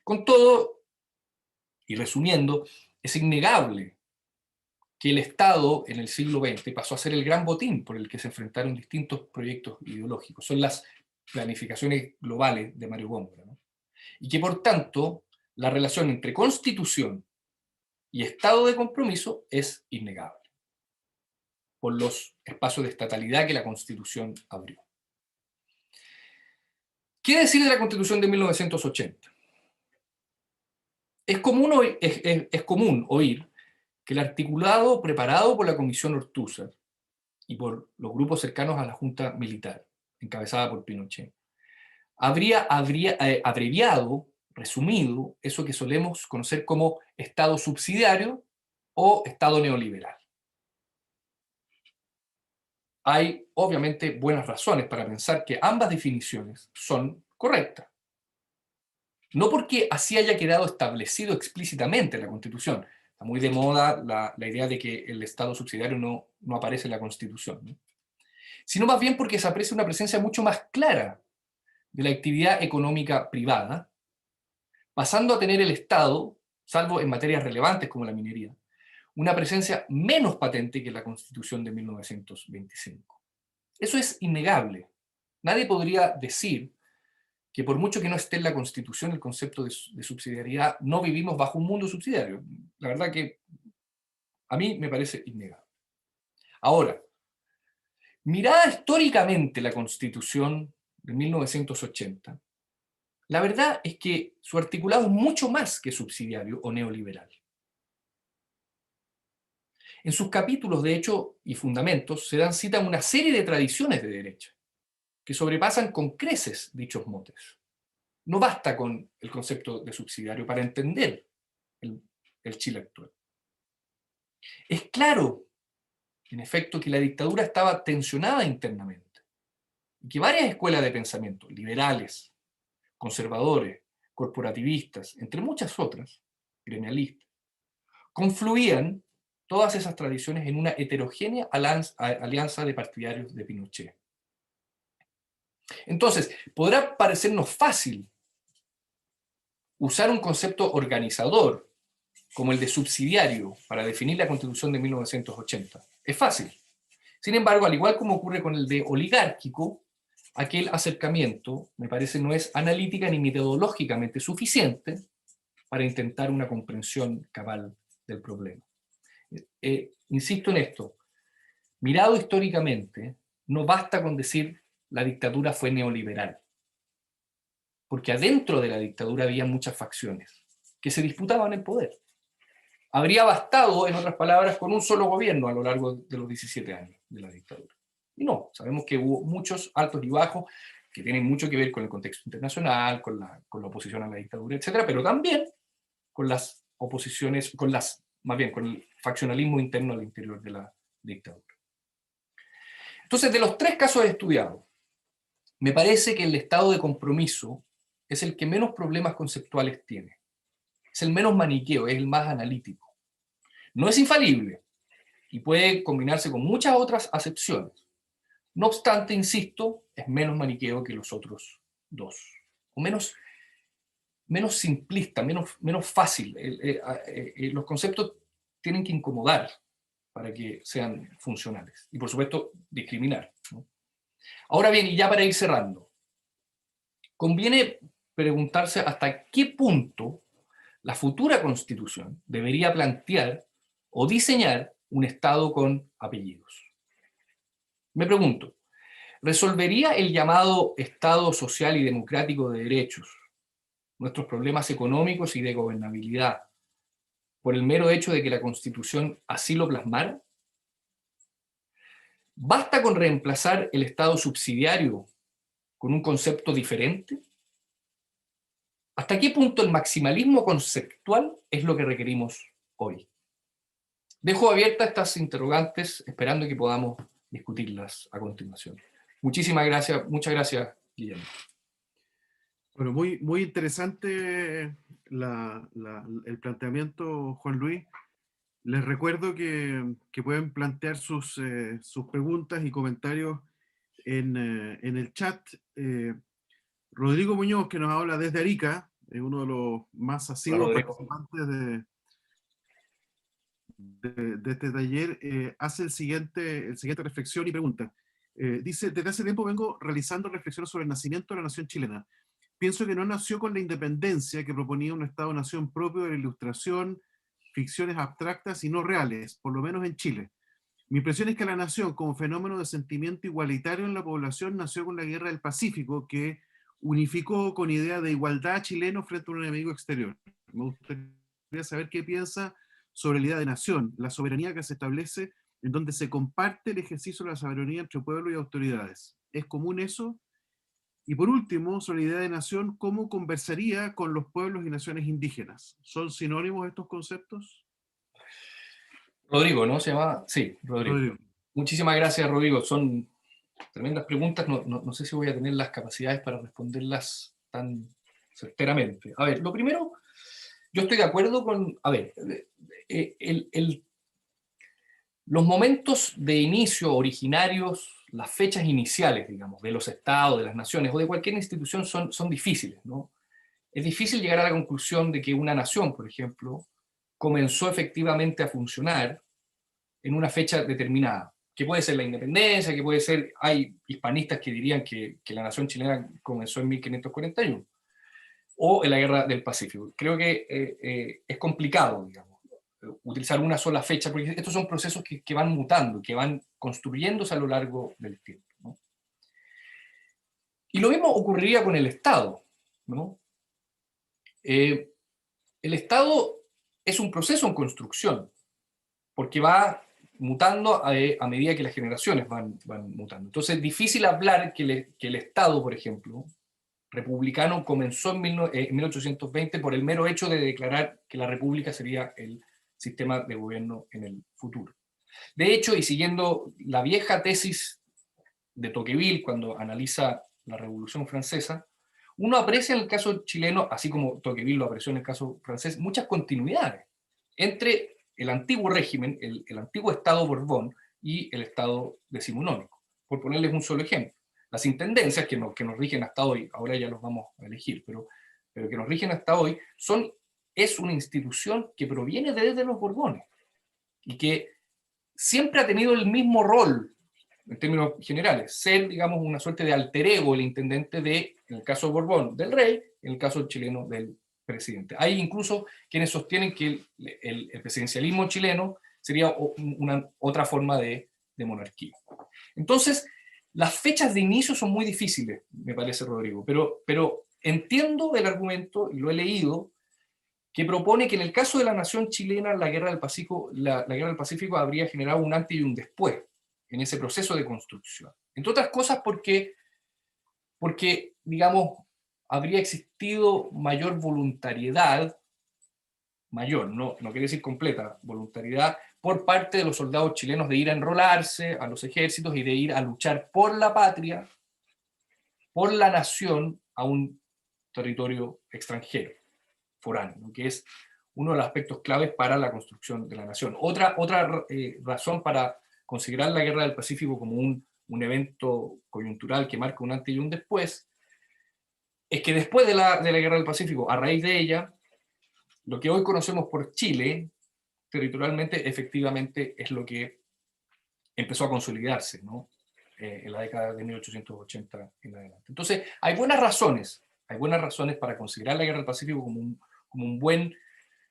Con todo, y resumiendo, es innegable que el Estado en el siglo XX pasó a ser el gran botín por el que se enfrentaron distintos proyectos ideológicos. Son las planificaciones globales de Mario Góngora, ¿no? Y que por tanto la relación entre Constitución y Estado de compromiso es innegable, por los espacios de estatalidad que la Constitución abrió. ¿Qué decir de la Constitución de 1980? Es común oír que el articulado preparado por la Comisión Ortúzar y por los grupos cercanos a la Junta Militar, encabezada por Pinochet, habría abreviado, resumido, eso que solemos conocer como Estado subsidiario o Estado neoliberal. Hay, obviamente, buenas razones para pensar que ambas definiciones son correctas. No porque así haya quedado establecido explícitamente en la Constitución. Está muy de moda la idea de que el Estado subsidiario no aparece en la Constitución, ¿no? Sino más bien porque se aprecia una presencia mucho más clara de la actividad económica privada, pasando a tener el Estado, salvo en materias relevantes como la minería, una presencia menos patente que la Constitución de 1925. Eso es innegable. Nadie podría decir que por mucho que no esté en la Constitución el concepto de subsidiariedad, no vivimos bajo un mundo subsidiario. La verdad que a mí me parece innegable. Ahora, mirada históricamente la Constitución de 1980, la verdad es que su articulado es mucho más que subsidiario o neoliberal. En sus capítulos, de hecho, y fundamentos, se dan cita a una serie de tradiciones de derecha, que sobrepasan con creces dichos motes. No basta con el concepto de subsidiario para entender el Chile actual. Es claro, en efecto, que la dictadura estaba tensionada internamente, y que varias escuelas de pensamiento, liberales, conservadores, corporativistas, entre muchas otras, gremialistas, confluían todas esas tradiciones en una heterogénea alianza de partidarios de Pinochet. Entonces, podrá parecernos fácil usar un concepto organizador como el de subsidiario para definir la Constitución de 1980. Es fácil. Sin embargo, al igual como ocurre con el de oligárquico, aquel acercamiento, me parece, no es analítica ni metodológicamente suficiente para intentar una comprensión cabal del problema. Insisto en esto, mirado históricamente, no basta con decir la dictadura fue neoliberal, porque adentro de la dictadura había muchas facciones que se disputaban el poder. Habría bastado, en otras palabras, con un solo gobierno a lo largo de los 17 años de la dictadura. Y no, sabemos que hubo muchos altos y bajos que tienen mucho que ver con el contexto internacional, con la oposición a la dictadura, etc., pero también con las oposiciones, más bien con el faccionalismo interno al interior de la dictadura. Entonces, de los tres casos estudiados, me parece que el estado de compromiso es el que menos problemas conceptuales tiene. Es el menos maniqueo, es el más analítico. No es infalible y puede combinarse con muchas otras acepciones. No obstante, insisto, es menos maniqueo que los otros dos. O menos simplista, menos fácil. Los conceptos tienen que incomodar para que sean funcionales. Y por supuesto, discriminar, ¿no? Ahora bien, y ya para ir cerrando, conviene preguntarse hasta qué punto la futura Constitución debería plantear o diseñar un Estado con apellidos. Me pregunto, ¿resolvería el llamado Estado social y democrático de derechos nuestros problemas económicos y de gobernabilidad por el mero hecho de que la Constitución así lo plasmara? ¿Basta con reemplazar el Estado subsidiario con un concepto diferente? ¿Hasta qué punto el maximalismo conceptual es lo que requerimos hoy? Dejo abiertas estas interrogantes esperando que podamos discutirlas a continuación. Muchísimas gracias, muchas gracias, Guillermo. Bueno, muy interesante el planteamiento, Juan Luis. Les recuerdo que pueden plantear sus preguntas y comentarios en el chat. Rodrigo Muñoz, que nos habla desde Arica, es uno de los más Hola, asiduos Rodrigo. participantes de este taller, hace el siguiente reflexión y pregunta. Dice, desde hace tiempo vengo realizando reflexiones sobre el nacimiento de la nación chilena. Pienso que no nació con la independencia que proponía un Estado-nación propio de la Ilustración, ficciones abstractas y no reales, por lo menos en Chile. Mi impresión es que la nación, como fenómeno de sentimiento igualitario en la población, nació con la Guerra del Pacífico, que unificó con idea de igualdad a chilenos frente a un enemigo exterior. Me gustaría saber qué piensa sobre la idea de nación, la soberanía que se establece en donde se comparte el ejercicio de la soberanía entre pueblo y autoridades. ¿Es común eso? Y por último, sobre la idea de nación, ¿cómo conversaría con los pueblos y naciones indígenas? ¿Son sinónimos estos conceptos? Rodrigo, ¿no? ¿Se llama? Sí, Rodrigo. Rodrigo. Muchísimas gracias, Rodrigo. Son tremendas preguntas. No sé si voy a tener las capacidades para responderlas tan certeramente. A ver, lo primero, yo estoy de acuerdo con... A ver, los momentos de inicio originarios, las fechas iniciales, digamos, de los estados, de las naciones o de cualquier institución son difíciles, ¿no? Es difícil llegar a la conclusión de que una nación, por ejemplo, comenzó efectivamente a funcionar en una fecha determinada, que puede ser la independencia, que puede ser, hay hispanistas que dirían que la nación chilena comenzó en 1541, o en la Guerra del Pacífico. Creo que es complicado, digamos, utilizar una sola fecha, porque estos son procesos que van mutando, que van construyéndose a lo largo del tiempo, ¿no? Y lo mismo ocurriría con el Estado, ¿no? El Estado es un proceso en construcción, porque va mutando a medida que las generaciones van mutando. Entonces es difícil hablar que el Estado, por ejemplo, republicano comenzó en 1820 por el mero hecho de declarar que la república sería el sistema de gobierno en el futuro. De hecho, y siguiendo la vieja tesis de Tocqueville cuando analiza la Revolución Francesa, uno aprecia en el caso chileno, así como Tocqueville lo apreció en el caso francés, muchas continuidades entre el antiguo régimen, el antiguo Estado Borbón y el Estado decimonónico. Por ponerles un solo ejemplo. Las intendencias que nos rigen hasta hoy, ahora ya los vamos a elegir, pero que nos rigen hasta hoy, es una institución que proviene desde los Borbones y que siempre ha tenido el mismo rol en términos generales, ser, digamos, una suerte de alter ego, el intendente de, en el caso de Borbón, del rey, en el caso chileno del presidente. Hay incluso quienes sostienen que el presidencialismo chileno sería otra forma de monarquía. Entonces, las fechas de inicio son muy difíciles, me parece, Rodrigo, pero entiendo el argumento, y lo he leído, que propone que en el caso de la nación chilena, la Guerra del Pacífico, la Guerra del Pacífico habría generado un antes y un después en ese proceso de construcción. Entre otras cosas porque digamos, habría existido mayor voluntariedad, mayor, no quiere decir completa, voluntariedad por parte de los soldados chilenos de ir a enrolarse a los ejércitos y de ir a luchar por la patria, por la nación, a un territorio extranjero, foráneo, ¿no? Que es uno de los aspectos claves para la construcción de la nación. Otra razón para considerar la Guerra del Pacífico como un evento coyuntural que marca un antes y un después, es que después de la Guerra del Pacífico, a raíz de ella, lo que hoy conocemos por Chile, territorialmente, efectivamente, es lo que empezó a consolidarse, ¿no? En la década de 1880 en adelante. Entonces, hay buenas razones para considerar la Guerra del Pacífico como un buen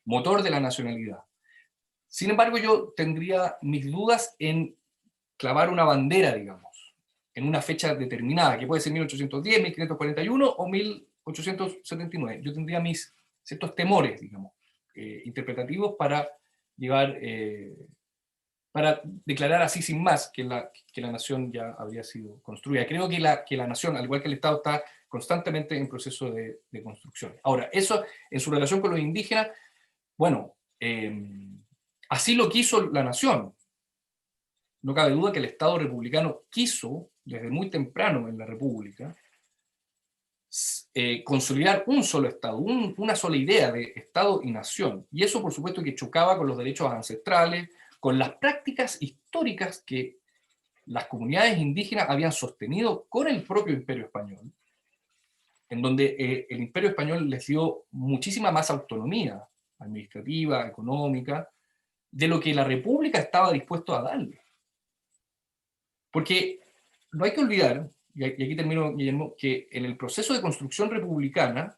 motor de la nacionalidad. Sin embargo, yo tendría mis dudas en clavar una bandera, digamos, en una fecha determinada, que puede ser 1810, 1541 o 1879. Yo tendría mis ciertos temores, digamos, interpretativos para llevar, para declarar así sin más que la nación ya habría sido construida. Creo que la nación, al igual que el Estado, está constantemente en proceso de construcción. Ahora, eso en su relación con los indígenas, bueno, así lo quiso la nación. No cabe duda que el Estado republicano quiso, desde muy temprano en la República, consolidar un solo Estado, una sola idea de Estado y nación. Y eso, por supuesto, que chocaba con los derechos ancestrales, con las prácticas históricas que las comunidades indígenas habían sostenido con el propio Imperio Español, en donde el Imperio Español les dio muchísima más autonomía administrativa, económica, de lo que la República estaba dispuesto a darle. Porque no hay que olvidar, y aquí termino, Guillermo, que en el proceso de construcción republicana,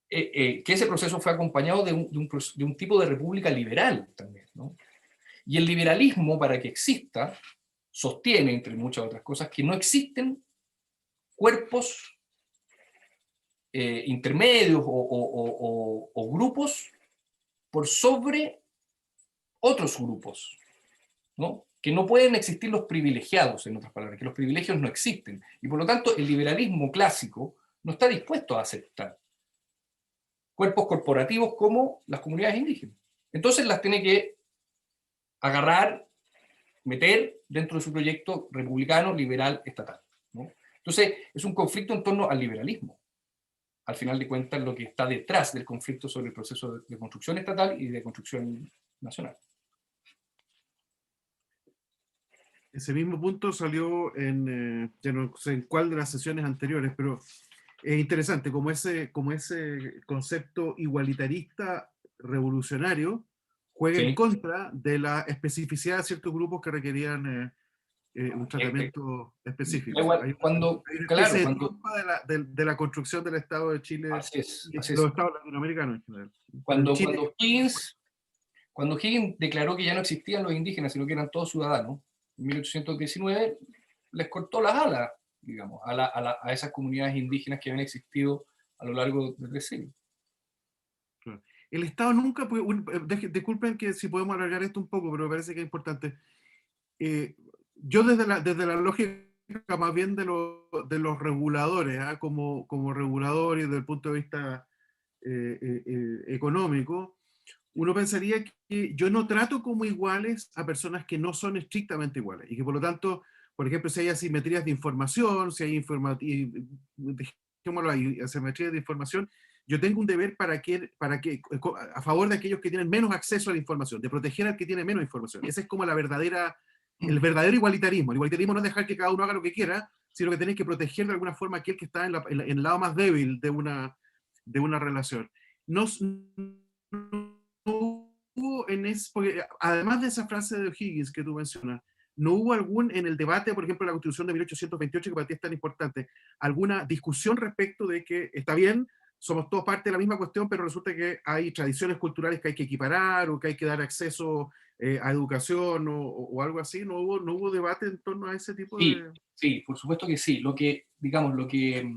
que ese proceso fue acompañado de un tipo de república liberal también, ¿no? Y el liberalismo, para que exista, sostiene, entre muchas otras cosas, que no existen cuerpos intermedios o grupos por sobre otros grupos, ¿no? Que no pueden existir los privilegiados, en otras palabras, que los privilegios no existen. Y por lo tanto, el liberalismo clásico no está dispuesto a aceptar cuerpos corporativos como las comunidades indígenas. Entonces las tiene que agarrar, meter dentro de su proyecto republicano, liberal, estatal, ¿no? Entonces es un conflicto en torno al liberalismo. Al final de cuentas, lo que está detrás del conflicto sobre el proceso de construcción estatal y de construcción nacional. Ese mismo punto salió ya no sé en cuál de las sesiones anteriores, pero es interesante como ese concepto igualitarista revolucionario juega en Sí. contra de la especificidad de ciertos grupos que requerían un tratamiento específico. Hay Cuando, una claro, especie de cuando, trompa de la construcción del Estado de Chile así es, y así de los es. Estados latinoamericanos en general. Pero en Cuando, Chile, cuando Higgins declaró que ya no existían los indígenas, sino que eran todos ciudadanos, en 1819 les cortó las alas, digamos, a esas comunidades indígenas que habían existido a lo largo de 3 siglos. claro, el Estado nunca puede, disculpen que si podemos alargar esto un poco, pero me parece que es importante. Yo desde la lógica más bien de los reguladores, ¿ah? Como reguladores desde el punto de vista económico, uno pensaría que yo no trato como iguales a personas que no son estrictamente iguales y que por lo tanto, por ejemplo, si hay asimetrías de información, si hay dejémoslo ahí, asimetrías de información, yo tengo un deber a favor de aquellos que tienen menos acceso a la información, de proteger al que tiene menos información. Esa es como el verdadero igualitarismo. El igualitarismo no es dejar que cada uno haga lo que quiera, sino que tenés que proteger de alguna forma a aquel que está en el lado más débil de una relación. No hubo porque además de esa frase de Higgins que tú mencionas, no hubo en el debate, por ejemplo, de la Constitución de 1828, que para ti es tan importante, alguna discusión respecto de que está bien, somos todos parte de la misma cuestión, pero resulta que hay tradiciones culturales que hay que equiparar o que hay que dar acceso a educación o algo así. ¿No hubo debate en torno a ese tipo Sí, de...? sí, por supuesto que sí. Digamos, lo que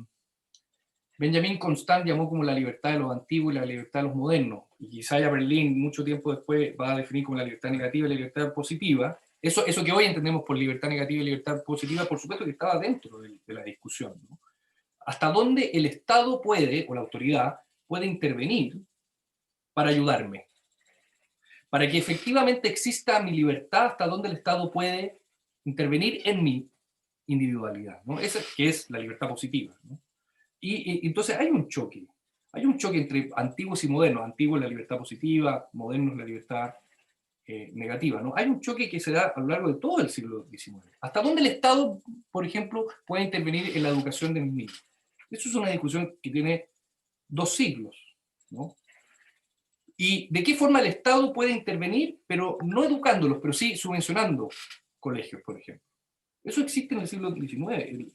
Benjamin Constant llamó como la libertad de los antiguos y la libertad de los modernos, y quizá ya Berlín mucho tiempo después va a definir como la libertad negativa y la libertad positiva. Eso que hoy entendemos por libertad negativa y libertad positiva, por supuesto que estaba dentro de la discusión, ¿no? Hasta dónde el Estado puede, o la autoridad, puede intervenir para ayudarme, para que efectivamente exista mi libertad, hasta dónde el Estado puede intervenir en mi individualidad, ¿no? Esa que es la libertad positiva, ¿no? Y entonces hay un choque entre antiguos y modernos. Antiguos la libertad positiva, modernos la libertad negativa, ¿no? Hay un choque que se da a lo largo de todo el siglo XIX. ¿Hasta dónde el Estado, por ejemplo, puede intervenir en la educación de mis niños? Eso es una discusión que tiene 2 siglos, ¿no? ¿Y de qué forma el Estado puede intervenir, pero no educándolos, pero sí subvencionando colegios, por ejemplo? Eso existe en el siglo XIX.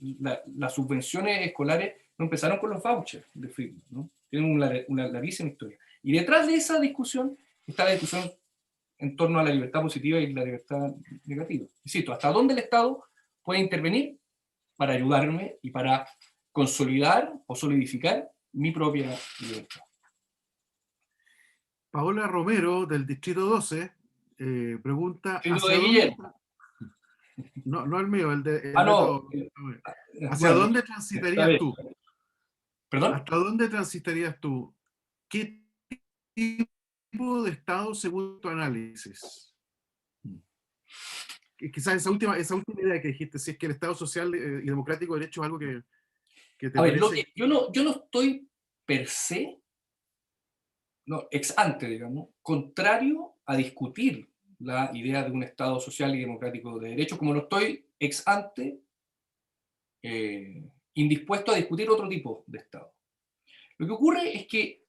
Las subvenciones escolares no empezaron con los vouchers de Friedman, ¿no? Tienen una larguísima historia. Y detrás de esa discusión está la discusión en torno a la libertad positiva y la libertad negativa. Insisto, ¿hasta dónde el Estado puede intervenir para ayudarme y para consolidar o solidificar mi propia libertad? Paola Romero, del Distrito 12, pregunta, Siglo ¿hacia de dónde... Guillermo. No el mío, el de No. todo. ¿Hacia Bueno, dónde está transitarías bien. tú? ¿Perdón? ¿Hasta dónde transitarías tú? ¿Qué tipo de Estado según tu análisis? Quizás esa última idea que dijiste, si es que el Estado social y democrático de derecho es algo que ¿Qué te A ver, parece? yo no estoy per se, no, ex ante, digamos, contrario a discutir la idea de un Estado social y democrático de derecho, como no estoy ex ante indispuesto a discutir otro tipo de Estado. Lo que ocurre es que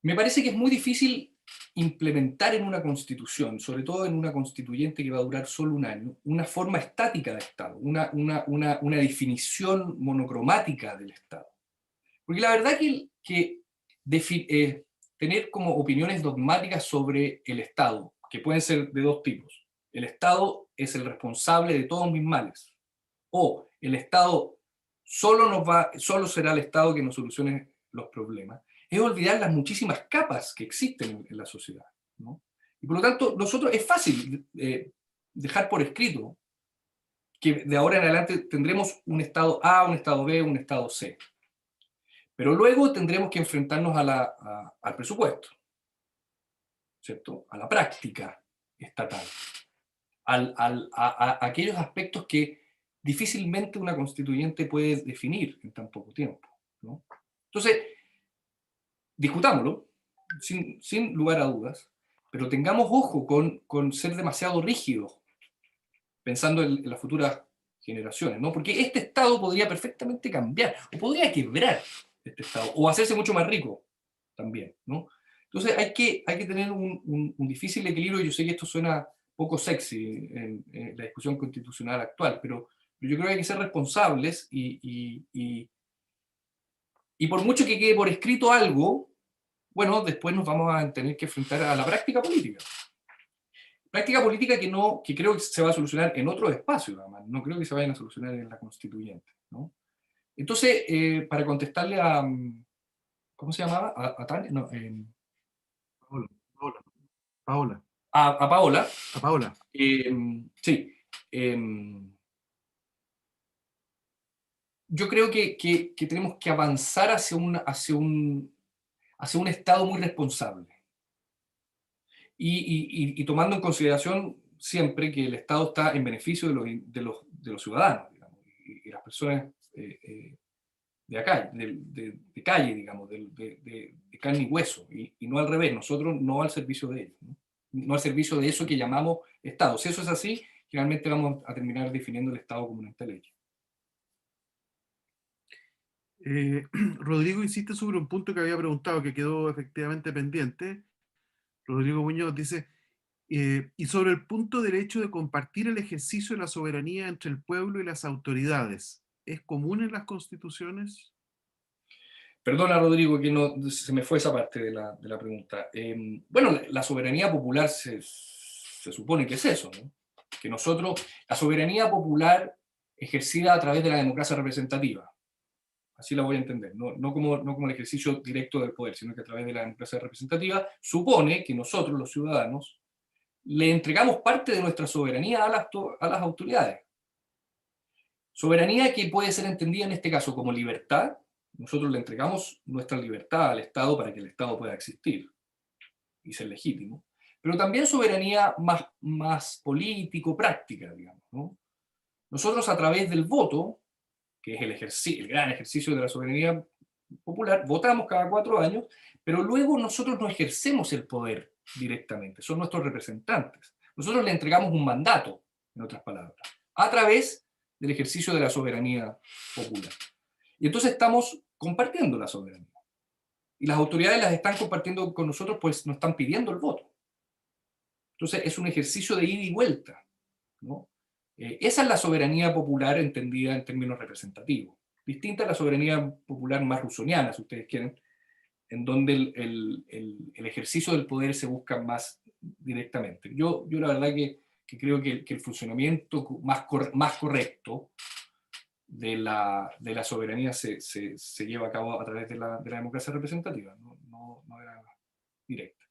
me parece que es muy difícil implementar en una constitución, sobre todo en una constituyente que va a durar solo un año, una forma estática de Estado, una definición monocromática del Estado. Porque la verdad que tener como opiniones dogmáticas sobre el Estado, que pueden ser de dos tipos. El Estado es el responsable de todos mis males. O el Estado solo será el Estado que nos solucione los problemas. Es olvidar las muchísimas capas que existen en la sociedad, ¿no? Y por lo tanto, nosotros es fácil dejar por escrito que de ahora en adelante tendremos un Estado A, un Estado B, un Estado C. Pero luego tendremos que enfrentarnos al presupuesto, ¿cierto? A la práctica estatal, a aquellos aspectos que difícilmente una constituyente puede definir en tan poco tiempo, ¿no? Entonces, discutámoslo, sin lugar a dudas, pero tengamos ojo con ser demasiado rígidos, pensando en las futuras generaciones, ¿no? Porque este Estado podría perfectamente cambiar, o podría quebrar este Estado, o hacerse mucho más rico también, ¿no? Entonces hay que tener un difícil equilibrio. Yo sé que esto suena poco sexy en la discusión constitucional actual, pero yo creo que hay que ser responsables y por mucho que quede por escrito algo, bueno, después nos vamos a tener que enfrentar a la práctica política. Práctica política que creo que se va a solucionar en otros espacios, además. No creo que se vayan a solucionar en la constituyente, ¿no? Entonces, para contestarle a, ¿cómo se llamaba? A Tania, no, Paola, Paola, Paola, a Paola, a Paola. sí, yo creo que tenemos que avanzar hacia un Estado muy responsable. Y tomando en consideración siempre que el Estado está en beneficio de los ciudadanos, digamos, y las personas de acá, de calle, digamos, de carne y hueso, y no al revés, nosotros no al servicio de ellos, ¿no? No al servicio de eso que llamamos Estado. Si eso es así, finalmente vamos a terminar definiendo el Estado como un ente de ley. Rodrigo insiste sobre un punto que había preguntado, que quedó efectivamente pendiente. Rodrigo Muñoz dice, y sobre el punto derecho de compartir el ejercicio de la soberanía entre el pueblo y las autoridades, ¿es común en las constituciones? Perdona, Rodrigo, que no, se me fue esa parte de la pregunta. Bueno, la soberanía popular se supone que es eso, ¿no? Que nosotros, la soberanía popular ejercida a través de la democracia representativa, así la voy a entender, no como el ejercicio directo del poder, sino que a través de la democracia representativa, supone que nosotros, los ciudadanos, le entregamos parte de nuestra soberanía a las autoridades. Soberanía que puede ser entendida en este caso como libertad. Nosotros le entregamos nuestra libertad al Estado para que el Estado pueda existir y ser legítimo, pero también soberanía más político-práctica, digamos, ¿no? Nosotros a través del voto, que es el gran ejercicio de la soberanía popular, votamos cada 4 años, pero luego nosotros no ejercemos el poder directamente, son nuestros representantes. Nosotros le entregamos un mandato, en otras palabras, a través del ejercicio de la soberanía popular. Y entonces estamos compartiendo la soberanía. Y las autoridades las están compartiendo con nosotros, pues nos están pidiendo el voto. Entonces es un ejercicio de ida y vuelta, ¿no? Esa es la soberanía popular entendida en términos representativos. Distinta a la soberanía popular más rusoniana, si ustedes quieren, en donde el ejercicio del poder se busca más directamente. Yo la verdad que creo que el funcionamiento más correcto de la soberanía se lleva a cabo a través de la democracia representativa, no de la directa.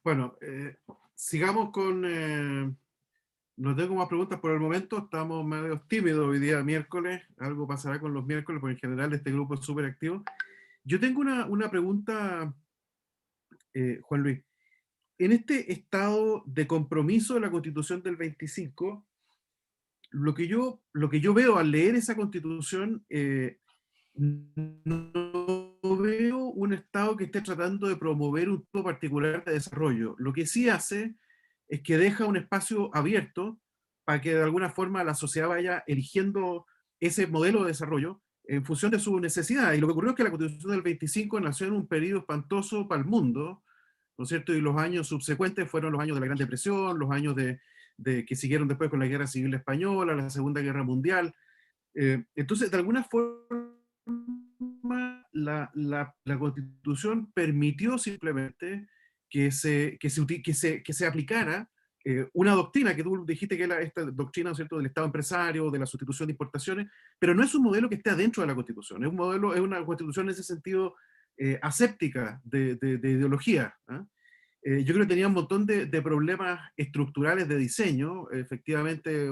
Bueno, sigamos con... no tengo más preguntas por el momento, estamos medio tímidos hoy día, miércoles, algo pasará con los miércoles, porque en general este grupo es súper activo. Yo tengo una pregunta, Juan Luis. En este estado de compromiso de la Constitución del 25, lo que yo veo al leer esa Constitución, no veo un Estado que esté tratando de promover un tipo particular de desarrollo. Lo que sí hace es que deja un espacio abierto para que de alguna forma la sociedad vaya eligiendo ese modelo de desarrollo en función de su necesidad. Y lo que ocurrió es que la Constitución del 25 nació en un periodo espantoso para el mundo, ¿no es cierto? Y los años subsecuentes fueron los años de la Gran Depresión, los años que siguieron después con la Guerra Civil Española, la Segunda Guerra Mundial. Entonces, de alguna forma, la Constitución permitió simplemente que se aplicara una doctrina que tú dijiste que era esta doctrina, ¿cierto?, del Estado empresario, de la sustitución de importaciones, pero no es un modelo que esté adentro de la Constitución, es un modelo, es una Constitución en ese sentido aséptica de ideología. ¿Ah? Yo creo que tenía un montón de problemas estructurales de diseño, efectivamente,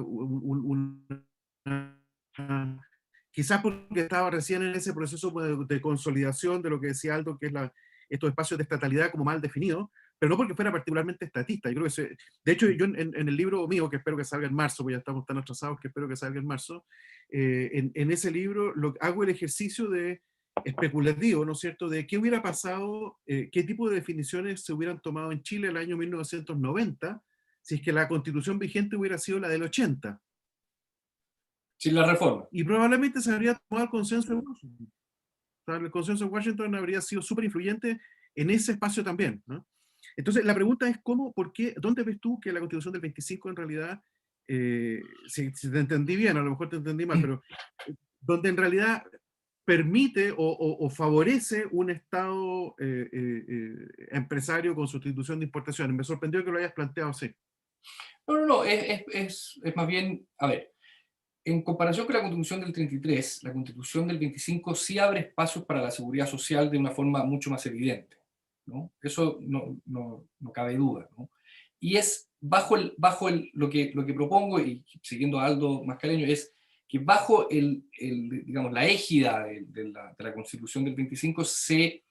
quizás porque estaba recién en ese proceso de consolidación de lo que decía Aldo, que es estos espacios de estatalidad como mal definidos, pero no porque fuera particularmente estatista. Yo creo que de hecho, yo en el libro mío, que espero que salga en marzo, porque ya estamos tan atrasados que espero que salga en marzo, en ese libro hago el ejercicio de especulativo, ¿no es cierto?, de qué hubiera pasado, qué tipo de definiciones se hubieran tomado en Chile el año 1990, si es que la constitución vigente hubiera sido la del 80. Sin la reforma. Y probablemente se habría tomado el consenso de Washington. O sea, el consenso de Washington habría sido súper influyente en ese espacio también, ¿no? Entonces, la pregunta es cómo, por qué, ¿dónde ves tú que la Constitución del 25 en realidad, si te entendí bien, a lo mejor te entendí mal, pero donde en realidad permite o favorece un Estado empresario con sustitución de importaciones? Me sorprendió que lo hayas planteado así. No, es más bien, a ver, en comparación con la Constitución del 33, la Constitución del 25 sí abre espacios para la seguridad social de una forma mucho más evidente, ¿no? Eso no cabe duda, ¿no? Y es lo que propongo, y siguiendo a Aldo Mascareño, es que bajo digamos, la égida de la Constitución del 25 se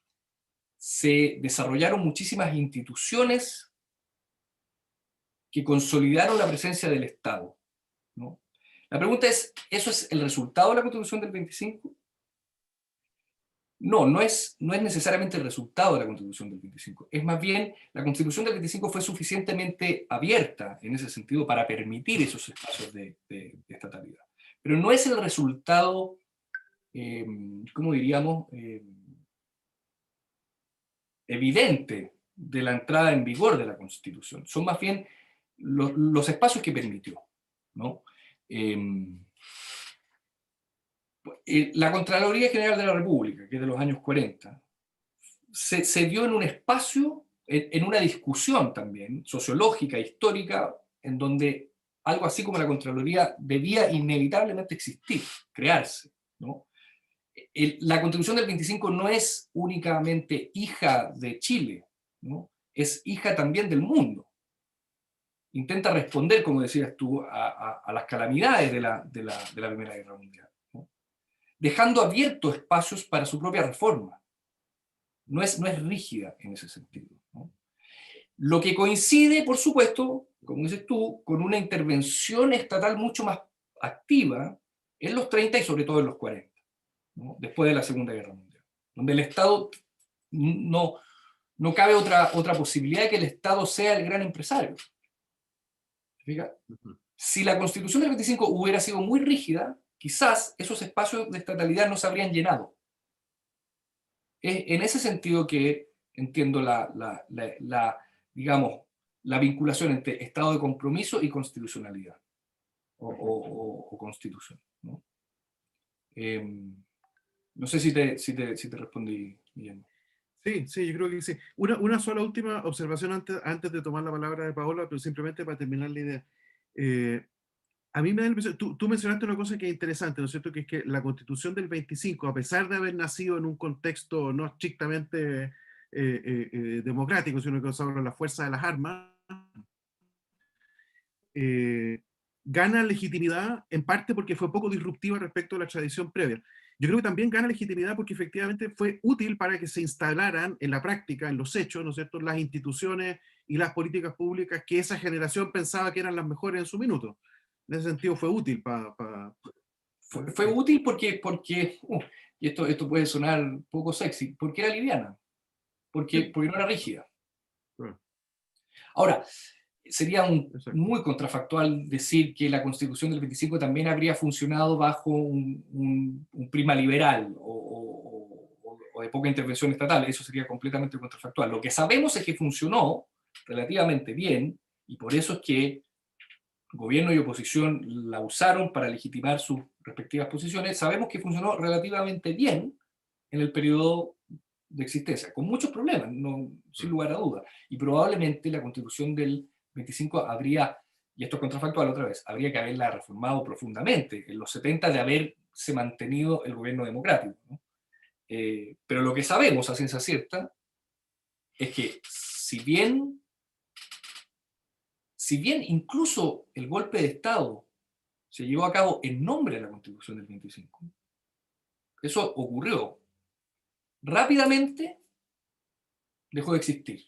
desarrollaron muchísimas instituciones que consolidaron la presencia del Estado, ¿no? La pregunta es, ¿eso es el resultado de la Constitución del 25? No es necesariamente el resultado de la Constitución del 25. Es más bien, la Constitución del 25 fue suficientemente abierta en ese sentido para permitir esos espacios de estatalidad. Pero no es el resultado, ¿cómo diríamos?, evidente de la entrada en vigor de la Constitución. Son más bien los espacios que permitió, ¿no? La Contraloría General de la República, que es de los años 40, se dio en un espacio, en una discusión también, sociológica, histórica, en donde algo así como la Contraloría debía inevitablemente existir, crearse, ¿no? La Constitución del 25 no es únicamente hija de Chile, ¿no? Es hija también del mundo. Intenta responder, como decías tú, a las calamidades de la Primera Guerra Mundial, ¿no? Dejando abiertos espacios para su propia reforma. No es rígida en ese sentido, ¿no? Lo que coincide, por supuesto, como dices tú, con una intervención estatal mucho más activa en los 30 y sobre todo en los 40, ¿no? Después de la Segunda Guerra Mundial, donde el Estado, no cabe otra posibilidad de que el Estado sea el gran empresario. ¿Fíjate? Si la Constitución del 25 hubiera sido muy rígida, quizás esos espacios de estatalidad no se habrían llenado. Es en ese sentido que entiendo digamos, la vinculación entre estado de compromiso y constitucionalidad, o constitución, ¿no? No sé si te respondí bien. Sí, yo creo que sí. Una sola última observación antes de tomar la palabra de Paola, pero simplemente para terminar la idea. A mí me da la impresión, tú mencionaste una cosa que es interesante, ¿no es cierto? Que es que la Constitución del 25, a pesar de haber nacido en un contexto no estrictamente democrático, sino que sobre la fuerza de las armas, gana legitimidad en parte porque fue poco disruptiva respecto a la tradición previa. Yo creo que también gana legitimidad porque efectivamente fue útil para que se instalaran en la práctica, en los hechos, ¿no es cierto?, las instituciones y las políticas públicas que esa generación pensaba que eran las mejores en su minuto. En ese sentido fue útil para... Fue útil y esto puede sonar poco sexy, porque era liviana, porque no era rígida. Ahora, sería muy contrafactual decir que la Constitución del 25 también habría funcionado bajo un clima liberal o de poca intervención estatal. Eso sería completamente contrafactual. Lo que sabemos es que funcionó relativamente bien, y por eso es que gobierno y oposición la usaron para legitimar sus respectivas posiciones. Sabemos que funcionó relativamente bien en el periodo de existencia, con muchos problemas, sin lugar a dudas. Y probablemente la Constitución del 25 habría, y esto es contrafactual otra vez, habría que haberla reformado profundamente, en los 70 de haberse mantenido el gobierno democrático, ¿no? Pero lo que sabemos a ciencia cierta es que si bien incluso el golpe de Estado se llevó a cabo en nombre de la Constitución del 25, eso ocurrió. Rápidamente dejó de existir.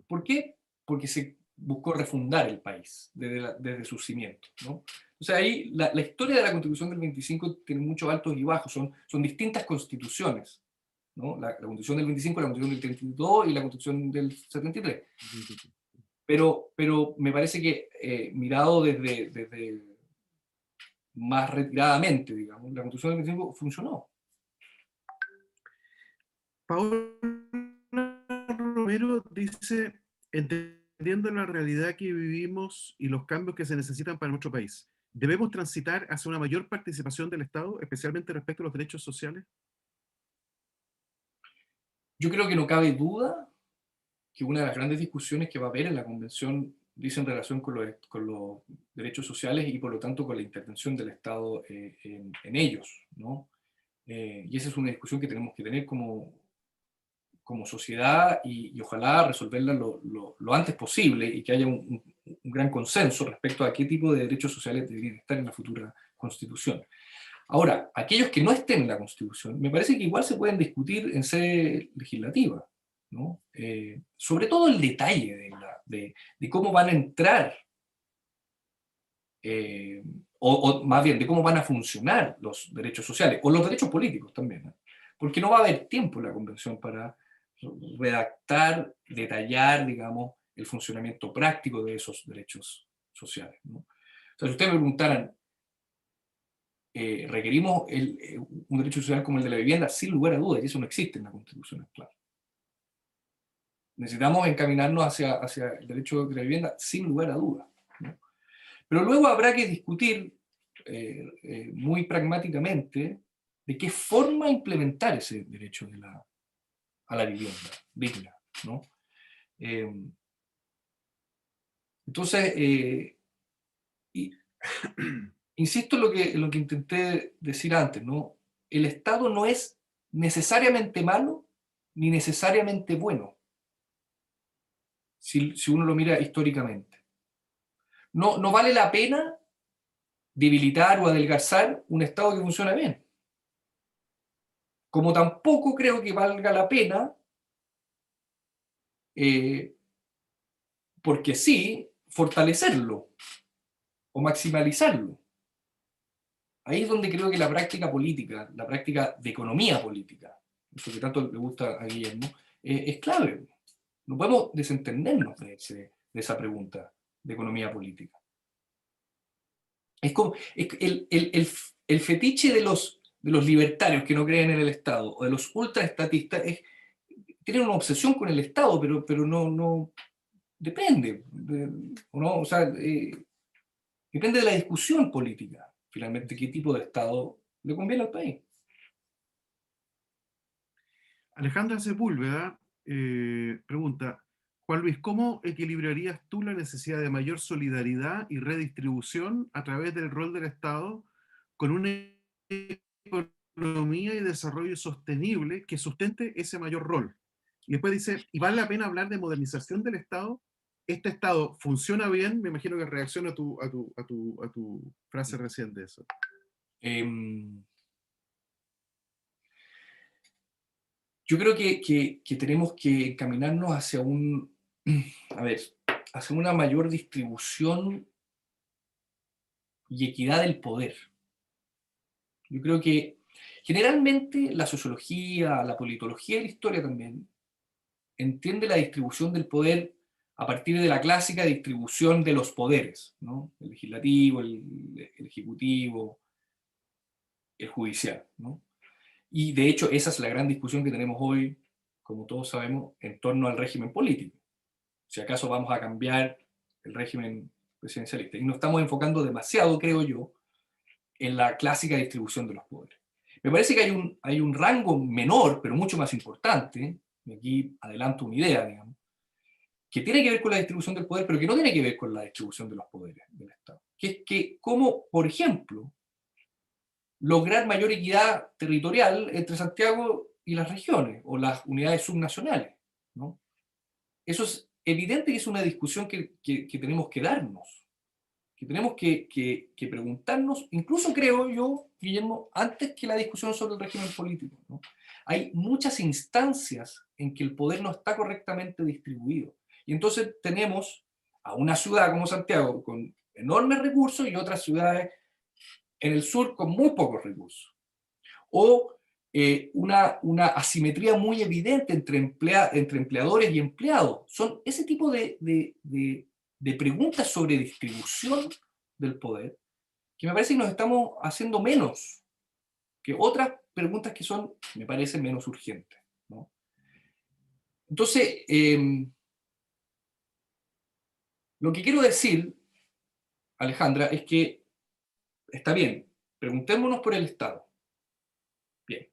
¿Por qué? Porque se buscó refundar el país desde sus cimientos, ¿no? O sea, ahí la historia de la Constitución del 25 tiene muchos altos y bajos, son distintas constituciones, ¿no? La Constitución del 25, la Constitución del 32 y la Constitución del 73. Pero me parece que mirado desde más retiradamente, digamos, la Constitución del 25 funcionó. Paola Romero dice, entendiendo la realidad que vivimos y los cambios que se necesitan para nuestro país, ¿debemos transitar hacia una mayor participación del Estado, especialmente respecto a los derechos sociales? Yo creo que no cabe duda que una de las grandes discusiones que va a haber en la Convención dice en relación con los derechos sociales y por lo tanto con la intervención del Estado en ellos, ¿no? Y esa es una discusión que tenemos que tener como sociedad y ojalá resolverla lo antes posible y que haya un gran consenso respecto a qué tipo de derechos sociales deberían estar en la futura Constitución. Ahora, aquellos que no estén en la Constitución, me parece que igual se pueden discutir en sede legislativa, ¿no? Sobre todo el detalle de cómo van a entrar, o más bien de cómo van a funcionar los derechos sociales, o los derechos políticos también, ¿no? Porque no va a haber tiempo en la Convención para redactar, detallar, digamos, el funcionamiento práctico de esos derechos sociales, ¿no? O sea, si ustedes me preguntaran, requerimos un derecho social como el de la vivienda, sin lugar a dudas, y eso no existe en la Constitución actual. Necesitamos encaminarnos hacia el derecho de la vivienda, sin lugar a dudas, ¿no? Pero luego habrá que discutir muy pragmáticamente de qué forma implementar ese derecho a la vivienda digna, ¿no? Entonces, insisto en lo que intenté decir antes, ¿no? El Estado no es necesariamente malo ni necesariamente bueno, si uno lo mira históricamente. No vale la pena debilitar o adelgazar un Estado que funciona bien. Como tampoco creo que valga la pena, porque sí, fortalecerlo o maximalizarlo. Ahí es donde creo que la práctica política, la práctica de economía política, eso que tanto le gusta a Guillermo, es clave. No podemos desentendernos de esa pregunta de economía política. Es como el fetiche de los libertarios que no creen en el Estado o de los ultraestatistas tienen una obsesión con el Estado, pero no depende, ¿no? O sea, depende de la discusión política, finalmente, qué tipo de Estado le conviene al país. Alejandra Sepúlveda pregunta, Juan Luis, ¿cómo equilibrarías tú la necesidad de mayor solidaridad y redistribución a través del rol del Estado con una economía y desarrollo sostenible que sustente ese mayor rol? Y después dice, ¿y vale la pena hablar de modernización del Estado? ¿Este Estado funciona bien? Me imagino que reacciona a tu frase recién de eso. Yo creo que tenemos que encaminarnos hacia hacia una mayor distribución y equidad del poder. Yo creo que generalmente la sociología, la politología y la historia también entiende la distribución del poder a partir de la clásica distribución de los poderes, ¿no? El legislativo, el ejecutivo, el judicial, ¿no? Y de hecho esa es la gran discusión que tenemos hoy, como todos sabemos, en torno al régimen político. Si acaso vamos a cambiar el régimen presidencialista. Y nos estamos enfocando demasiado, creo yo, en la clásica distribución de los poderes. Me parece que hay un rango menor, pero mucho más importante, y aquí adelanto una idea, digamos, que tiene que ver con la distribución del poder, pero que no tiene que ver con la distribución de los poderes del Estado. Que es que, como, por ejemplo, lograr mayor equidad territorial entre Santiago y las regiones, o las unidades subnacionales, ¿no? Eso es evidente que es una discusión que tenemos que darnos, que tenemos que preguntarnos, incluso creo yo, Guillermo, antes que la discusión sobre el régimen político, ¿no? Hay muchas instancias en que el poder no está correctamente distribuido. Y entonces tenemos a una ciudad como Santiago con enormes recursos y otras ciudades en el sur con muy pocos recursos. O una asimetría muy evidente entre empleadores y empleados. Son ese tipo de preguntas sobre distribución del poder que me parece que nos estamos haciendo menos que otras preguntas que son, me parece, menos urgentes, ¿no? Entonces, lo que quiero decir, Alejandra, es que está bien, preguntémonos por el Estado. Bien.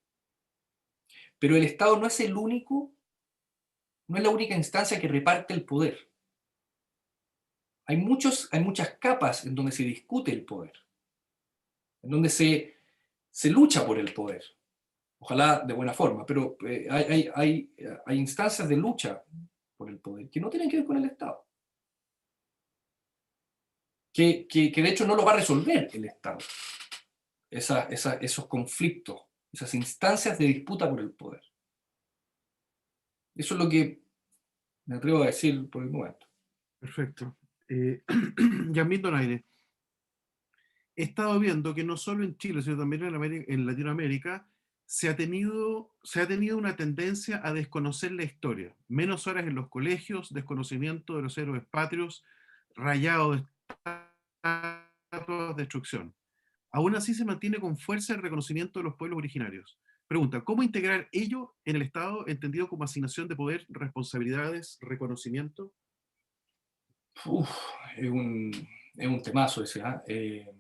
Pero el Estado no es el único, no es la única instancia que reparte el poder. Hay muchas capas en donde se discute el poder, en donde se lucha por el poder. Ojalá de buena forma, pero hay instancias de lucha por el poder que no tienen que ver con el Estado. Que de hecho no lo va a resolver el Estado. Esos conflictos, esas instancias de disputa por el poder. Eso es lo que me atrevo a decir por el momento. Perfecto. Yasmín Donaire, he estado viendo que no solo en Chile, sino también en Latinoamérica, se ha tenido una tendencia a desconocer la historia. Menos horas en los colegios, desconocimiento de los héroes patrios, rayado de estatuas, destrucción. Aún así se mantiene con fuerza el reconocimiento de los pueblos originarios. Pregunta, ¿cómo integrar ello en el Estado entendido como asignación de poder, responsabilidades, reconocimiento? Uf, es un temazo ese, ¿eh?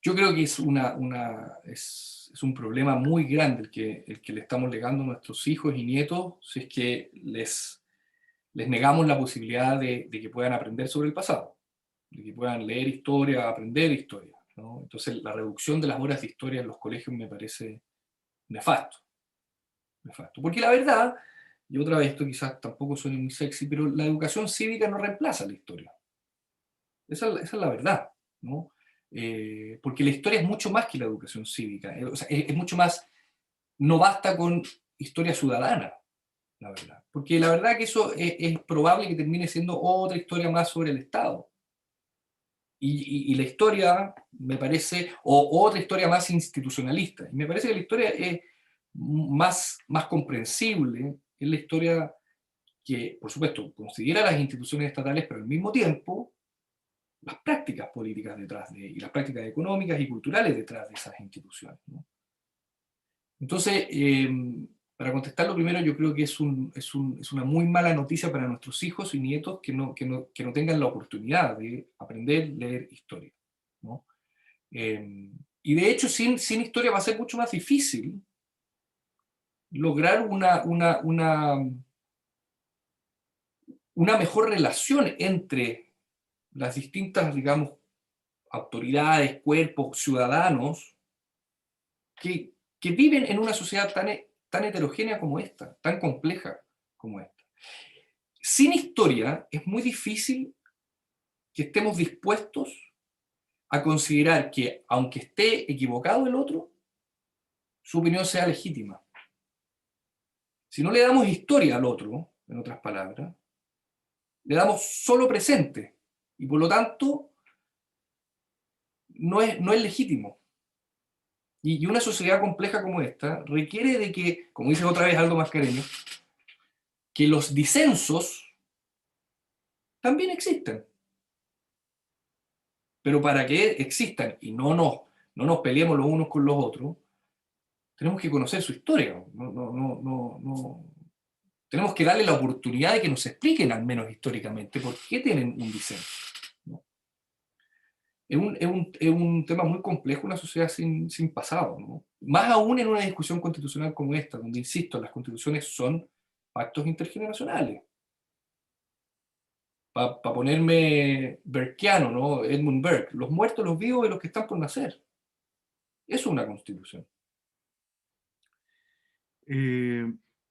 Yo creo que es es un problema muy grande el que le estamos legando a nuestros hijos y nietos si es que les negamos la posibilidad de que puedan aprender sobre el pasado, de que puedan leer historia, aprender historia, ¿no? Entonces la reducción de las horas de historia en los colegios me parece nefasto, nefasto. Porque la verdad, y otra vez esto quizás tampoco suene muy sexy, pero la educación cívica no reemplaza la historia. Esa es la verdad, ¿no? Porque la historia es mucho más que la educación cívica. O sea, es mucho más, no basta con historia ciudadana, la verdad. Porque la verdad que eso es probable que termine siendo otra historia más sobre el Estado. Y la historia, me parece, o otra historia más institucionalista. Y me parece que la historia es más comprensible, es la historia que, por supuesto, considera las instituciones estatales, pero al mismo tiempo las prácticas políticas detrás y las prácticas económicas y culturales detrás de esas instituciones, ¿no? Entonces, para contestarlo primero, yo creo que es una muy mala noticia para nuestros hijos y nietos que no tengan la oportunidad de aprender a leer historia, ¿no? Y de hecho, sin historia va a ser mucho más difícil lograr una mejor relación entre las distintas, digamos, autoridades, cuerpos, ciudadanos que viven en una sociedad tan heterogénea como esta, tan compleja como esta. Sin historia es muy difícil que estemos dispuestos a considerar que, aunque esté equivocado el otro, su opinión sea legítima. Si no le damos historia al otro, en otras palabras, le damos solo presente, y por lo tanto no es legítimo. Y una sociedad compleja como esta requiere de que, como dice otra vez Aldo Mascareño, que los disensos también existen. Pero para que existan y no nos peleemos los unos con los otros, tenemos que conocer su historia. Tenemos que darle la oportunidad de que nos expliquen, al menos históricamente, por qué tienen un disenso, ¿no? Es un tema muy complejo, una sociedad sin pasado, ¿no? Más aún en una discusión constitucional como esta, donde, insisto, las constituciones son pactos intergeneracionales. Para ponerme berkiano, ¿no? Edmund Burke, los muertos, los vivos y los que están por nacer. Eso es una constitución.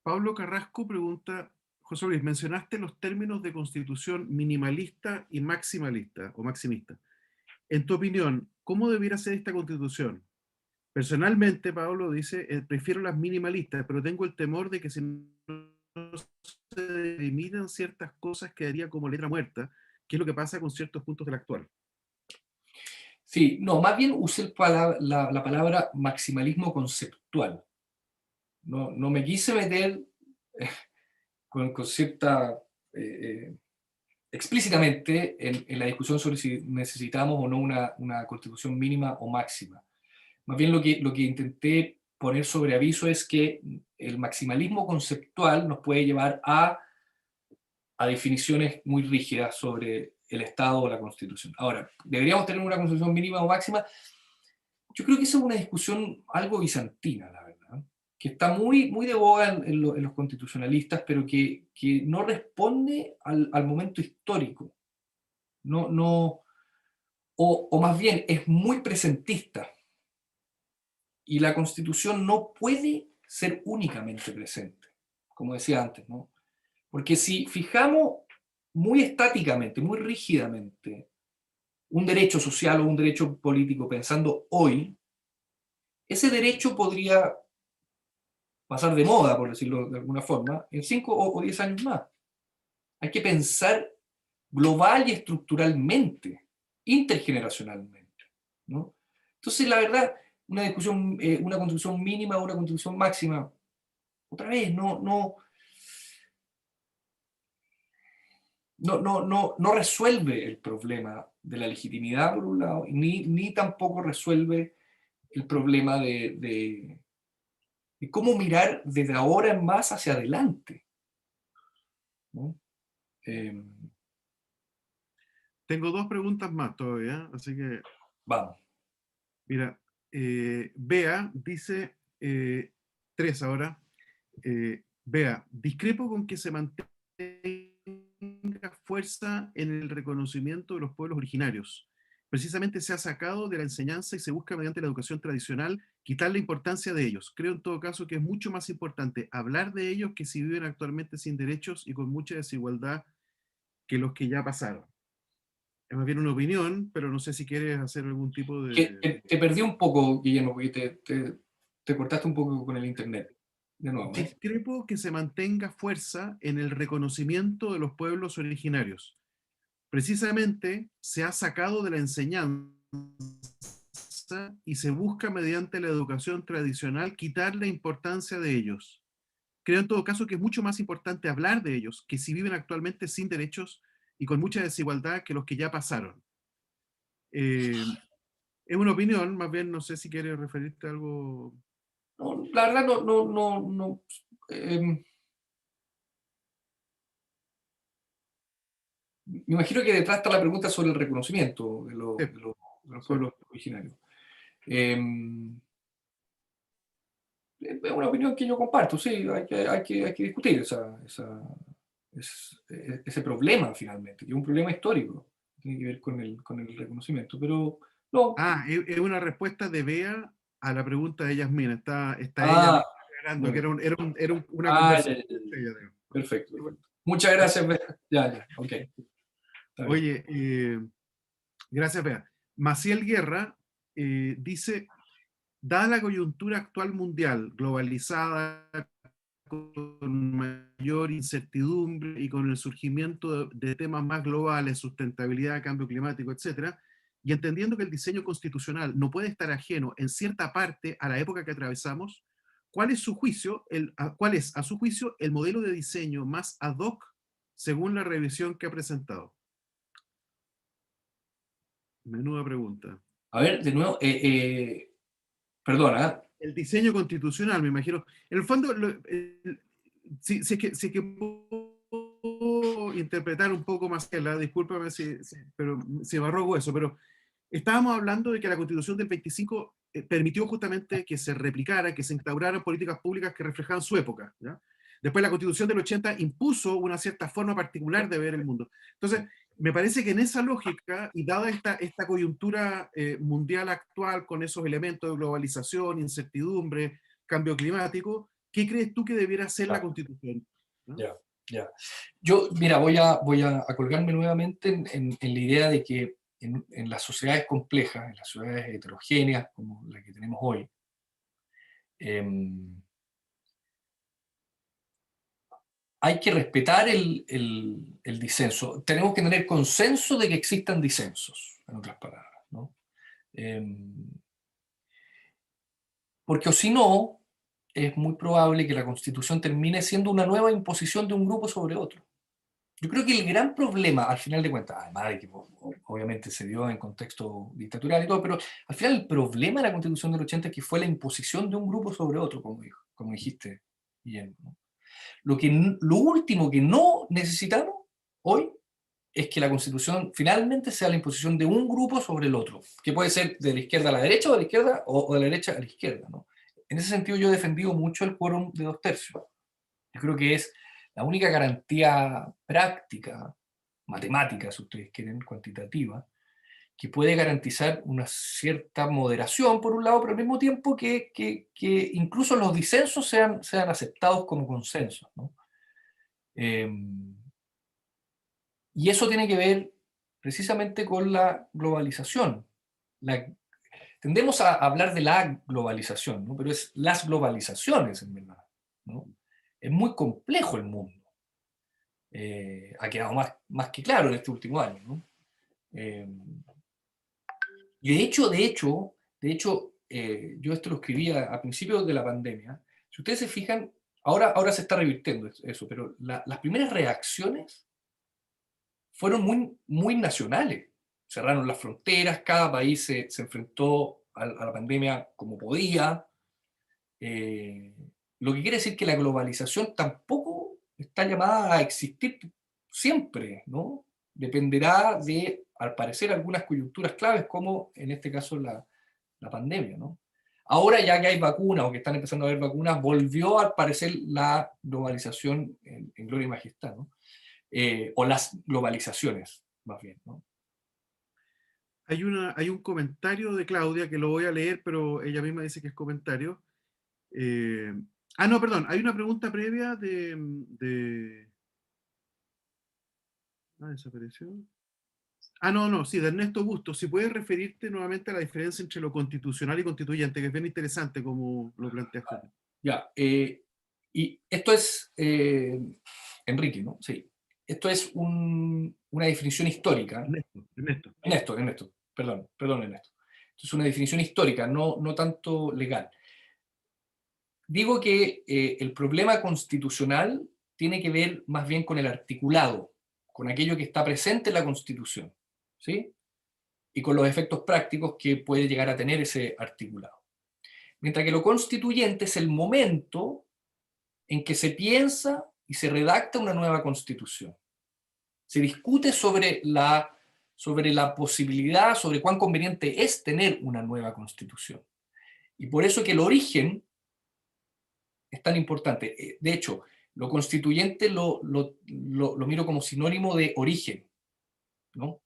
Pablo Carrasco pregunta, José Luis, mencionaste los términos de constitución minimalista y maximalista o maximista. En tu opinión, ¿cómo debiera ser esta constitución? Personalmente, Pablo dice, prefiero las minimalistas, pero tengo el temor de que si no se delimitan ciertas cosas quedaría como letra muerta, que es lo que pasa con ciertos puntos del actual. Sí, no, más bien usé la palabra maximalismo conceptual. No me quise meter con cierta... explícitamente en la discusión sobre si necesitamos o no una constitución mínima o máxima. Más bien lo que intenté poner sobre aviso es que el maximalismo conceptual nos puede llevar a definiciones muy rígidas sobre el Estado o la Constitución. Ahora, ¿deberíamos tener una constitución mínima o máxima? Yo creo que esa es una discusión algo bizantina, la verdad, que está muy de boga en los constitucionalistas, pero que no responde al momento histórico. O más bien es muy presentista. Y la Constitución no puede ser únicamente presente, como decía antes, ¿no? Porque si fijamos muy estáticamente, muy rígidamente, un derecho social o un derecho político pensando hoy, ese derecho podría pasar de moda, por decirlo de alguna forma, en 5 o 10 años más. Hay que pensar global y estructuralmente, intergeneracionalmente, ¿no? Entonces, la verdad, una discusión, una constitución mínima o una constitución máxima, otra vez, no resuelve el problema de la legitimidad, por un lado, ni tampoco resuelve el problema de cómo mirar desde ahora en más hacia adelante, ¿no? Tengo dos preguntas más todavía, así que... Vamos. Mira, Bea dice, tres ahora, Bea, discrepo con que se mantenga fuerza en el reconocimiento de los pueblos originarios. Precisamente se ha sacado de la enseñanza y se busca mediante la educación tradicional quitar la importancia de ellos. Creo en todo caso que es mucho más importante hablar de ellos que si viven actualmente sin derechos y con mucha desigualdad que los que ya pasaron. Es más bien una opinión, pero no sé si quieres hacer algún tipo de... Te perdí un poco, Guillermo, porque te cortaste un poco con el internet. De nuevo, ¿eh? Discrepo que se mantenga fuerza en el reconocimiento de los pueblos originarios. Precisamente se ha sacado de la enseñanza y se busca mediante la educación tradicional quitar la importancia de ellos. Creo en todo caso que es mucho más importante hablar de ellos que si viven actualmente sin derechos y con mucha desigualdad que los que ya pasaron. Es una opinión, más bien no sé si quieres referirte a algo. No, la verdad no. Me imagino que detrás está la pregunta sobre el reconocimiento de los pueblos originarios. Es una opinión que yo comparto, sí, hay que discutir ese problema finalmente, que es un problema histórico, tiene que ver con el reconocimiento, pero no. Es una respuesta de Bea a la pregunta de Yasmina. Está ella Ah, aclarando que bueno. era una Ya, conversación. perfecto. Muchas gracias, Bea. Ya, ok. Está bien. Oye, gracias, Bea. Maciel Guerra dice, dada la coyuntura actual mundial, globalizada, con mayor incertidumbre y con el surgimiento de temas más globales, sustentabilidad, cambio climático, etcétera, y entendiendo que el diseño constitucional no puede estar ajeno en cierta parte a la época que atravesamos, ¿cuál es cuál es, a su juicio, el modelo de diseño más ad hoc según la revisión que ha presentado? Menuda pregunta. A ver, de nuevo, perdona. El diseño constitucional, me imagino. En el fondo, si es que puedo interpretar un poco más que discúlpame pero si me arrogo eso, pero estábamos hablando de que la Constitución del 25 permitió justamente que se replicara, que se instauraran políticas públicas que reflejaban su época, ¿ya? Después la Constitución del 80 impuso una cierta forma particular de ver el mundo. Entonces, me parece que en esa lógica, y dada esta coyuntura mundial actual, con esos elementos de globalización, incertidumbre, cambio climático, ¿qué crees tú que debiera ser la Constitución? ¿No? Ya, ya. Yo, mira, voy a colgarme nuevamente en la idea de que en las sociedades complejas, en las sociedades heterogéneas como la que tenemos hoy, hay que respetar el disenso. Tenemos que tener consenso de que existan disensos, en otras palabras, ¿no? Porque o si no, es muy probable que la Constitución termine siendo una nueva imposición de un grupo sobre otro. Yo creo que el gran problema, al final de cuentas, además de que obviamente se dio en contexto dictatorial y todo, pero al final el problema de la Constitución del 80 es que fue la imposición de un grupo sobre otro, como dijiste, Guillermo, ¿no? Lo último que no necesitamos hoy es que la Constitución finalmente sea la imposición de un grupo sobre el otro, que puede ser de la izquierda a la derecha o de la izquierda o de la derecha a la izquierda, ¿no? En ese sentido yo he defendido mucho el quórum de 2/3. Yo creo que es la única garantía práctica, matemática, si ustedes quieren, cuantitativa, que puede garantizar una cierta moderación, por un lado, pero al mismo tiempo que incluso los disensos sean aceptados como consensos, ¿no? Y eso tiene que ver precisamente con la globalización. Tendemos a hablar de la globalización, ¿no? Pero es las globalizaciones, en verdad, ¿no? Es muy complejo el mundo. Ha quedado más que claro en este último año, ¿no? Y de hecho yo esto lo escribí a principios de la pandemia. Si ustedes se fijan, ahora se está revirtiendo eso, pero las primeras reacciones fueron muy nacionales. Cerraron las fronteras, cada país se enfrentó a la pandemia como podía. Lo que quiere decir que la globalización tampoco está llamada a existir siempre, ¿no? Dependerá de, al parecer, algunas coyunturas claves, como en este caso la pandemia, ¿no? Ahora ya que hay vacunas o que están empezando a haber vacunas, volvió al parecer la globalización en gloria y majestad, ¿no? O las globalizaciones, más bien, ¿no? Hay un comentario de Claudia que lo voy a leer, pero ella misma dice que es comentario. No, perdón, hay una pregunta previa desapareció. No, sí, de Ernesto Busto. Si puedes referirte nuevamente a la diferencia entre lo constitucional y constituyente, que es bien interesante como lo planteaste. Ya, y esto es, Enrique, ¿no? Sí. Esto es una definición histórica. Ernesto, perdón, Ernesto. Esto es una definición histórica, no tanto legal. Digo que el problema constitucional tiene que ver más bien con el articulado, con aquello que está presente en la Constitución, ¿sí? Y con los efectos prácticos que puede llegar a tener ese articulado. Mientras que lo constituyente es el momento en que se piensa y se redacta una nueva Constitución. Se discute sobre la posibilidad, sobre cuán conveniente es tener una nueva Constitución. Y por eso que el origen es tan importante. De hecho, lo constituyente lo miro como sinónimo de origen, ¿no?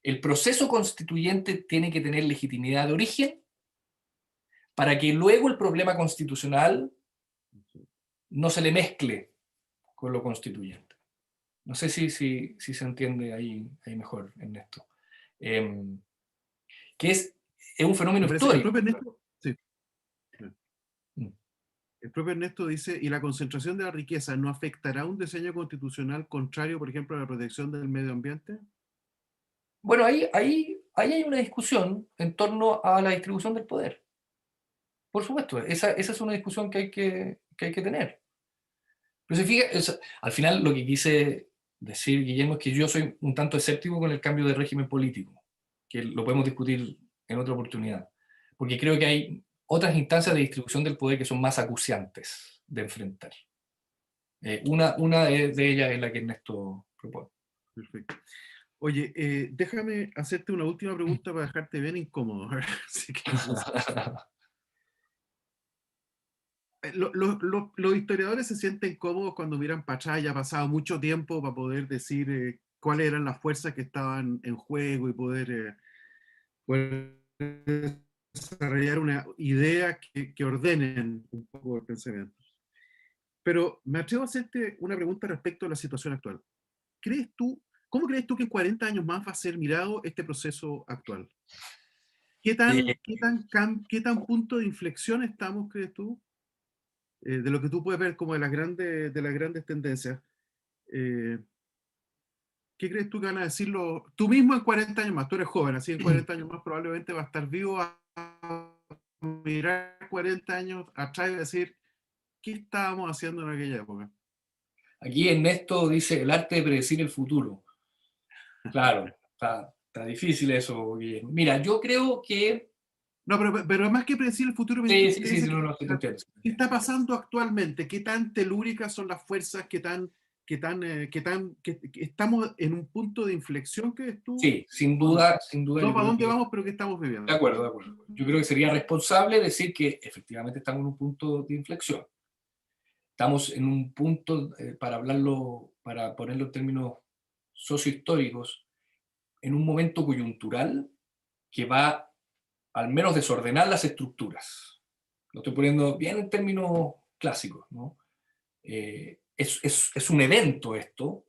El proceso constituyente tiene que tener legitimidad de origen para que luego el problema constitucional no se le mezcle con lo constituyente. No sé si se entiende ahí mejor, Ernesto. Que es un fenómeno histórico. El propio Ernesto dice, ¿y la concentración de la riqueza no afectará un diseño constitucional contrario, por ejemplo, a la protección del medio ambiente? Bueno, ahí ahí hay una discusión en torno a la distribución del poder. Por supuesto, esa es una discusión que hay que tener. Pero se fija, al final lo que quise decir, Guillermo, es que yo soy un tanto escéptico con el cambio de régimen político, que lo podemos discutir en otra oportunidad, porque creo que hay otras instancias de distribución del poder que son más acuciantes de enfrentar. Una de ellas es la que Ernesto propone. Perfecto. Oye, déjame hacerte una última pregunta para dejarte bien incómodo. Así que, los historiadores se sienten cómodos cuando miran para atrás, ya ha pasado mucho tiempo para poder decir cuáles eran las fuerzas que estaban en juego y poder desarrollar una idea que ordenen un poco el pensamiento. Pero me atrevo a hacerte una pregunta respecto a la situación actual. ¿Cómo crees tú que en 40 años más va a ser mirado este proceso actual? ¿Qué tan punto de inflexión estamos, crees tú? De lo que tú puedes ver como de las grandes tendencias. ¿Qué crees tú que van a decirlo tú mismo en 40 años más? Tú eres joven, así en 40 años más probablemente va a estar vivo a mirar 40 años atrás y decir, ¿qué estábamos haciendo en aquella época? Aquí Ernesto dice el arte de predecir el futuro. Claro, está difícil eso, Guillermo. Mira, yo creo que... No, pero más que predecir el futuro, Sí, piensa no, sí te entiendo. ¿qué está pasando actualmente? ¿Qué tan telúricas son las fuerzas? Que estamos en un punto de inflexión, crees tú? Sí, sin duda. No para dónde vamos, pero ¿qué estamos viviendo? De acuerdo. Yo creo que sería responsable decir que efectivamente estamos en un punto de inflexión. Estamos en un punto, para ponerlo en términos sociohistóricos, en un momento coyuntural que va al menos desordenar las estructuras. Lo estoy poniendo bien en términos clásicos, ¿no? Es un evento esto,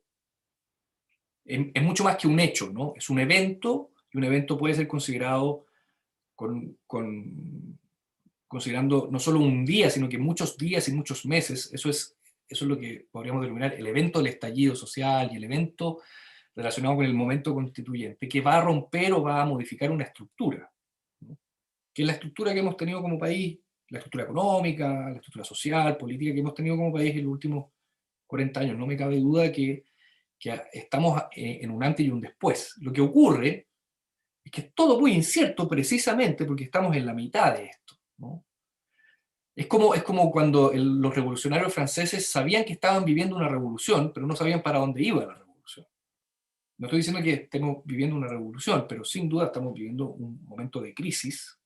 es mucho más que un hecho, ¿no? Es un evento, y un evento puede ser considerado considerando no solo un día, sino que muchos días y muchos meses. Eso es lo que podríamos denominar el evento del estallido social y el evento relacionado con el momento constituyente, que va a romper o va a modificar una estructura, ¿no? Que es la estructura que hemos tenido como país, la estructura económica, la estructura social, política que hemos tenido como país en los últimos 40 años. No me cabe duda que estamos en un antes y un después. Lo que ocurre es que es todo muy incierto precisamente porque estamos en la mitad de esto, ¿no? Es como cuando los revolucionarios franceses sabían que estaban viviendo una revolución, pero no sabían para dónde iba la revolución. No estoy diciendo que estemos viviendo una revolución, pero sin duda estamos viviendo un momento de crisis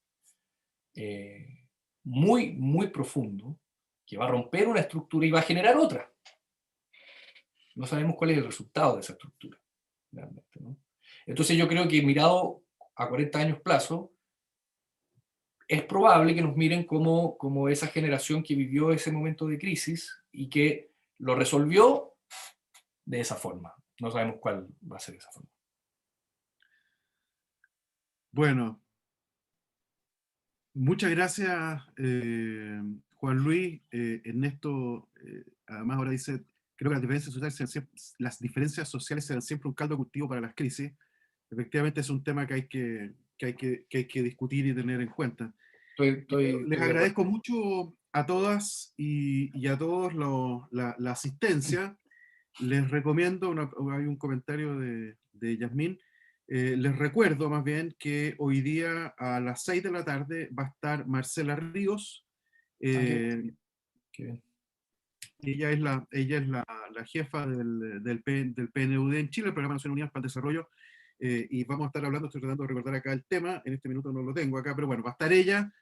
muy, muy profundo, que va a romper una estructura y va a generar otra. No sabemos cuál es el resultado de esa estructura, realmente, ¿no? Entonces yo creo que mirado a 40 años plazo, es probable que nos miren como esa generación que vivió ese momento de crisis y que lo resolvió de esa forma. No sabemos cuál va a ser esa forma. Bueno, muchas gracias, Juan Luis. Ernesto, además ahora dice, creo que las diferencias sociales serán siempre un caldo de cultivo para las crisis. Efectivamente es un tema que hay que discutir y tener en cuenta. Les agradezco mucho a todas y a todos la asistencia. Les recomiendo, hay un comentario de Yasmín, les recuerdo más bien que hoy día a las 6 de la tarde va a estar Marcela Ríos. Qué bien. Ella es la jefa del PNUD en Chile, el Programa Naciones Unidas para el Desarrollo, y vamos a estar hablando, estoy tratando de recordar acá el tema, en este minuto no lo tengo acá, pero bueno, va a estar ella,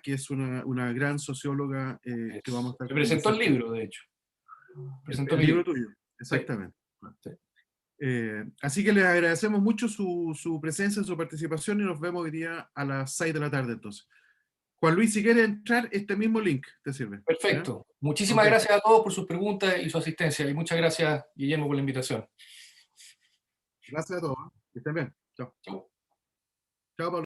que es una gran socióloga que vamos a estar... Me presentó el libro, de hecho. Presentó el libro tuyo, exactamente. Sí. Así que les agradecemos mucho su presencia, su participación, y nos vemos hoy día a las 6 de la tarde entonces. Juan Luis, si quieres entrar, este mismo link te sirve. Perfecto. ¿Ya? Muchísimas gracias a todos por sus preguntas y su asistencia. Y muchas gracias, Guillermo, por la invitación. Gracias a todos. Que estén bien. Chao. Chau. Chao, Pablo.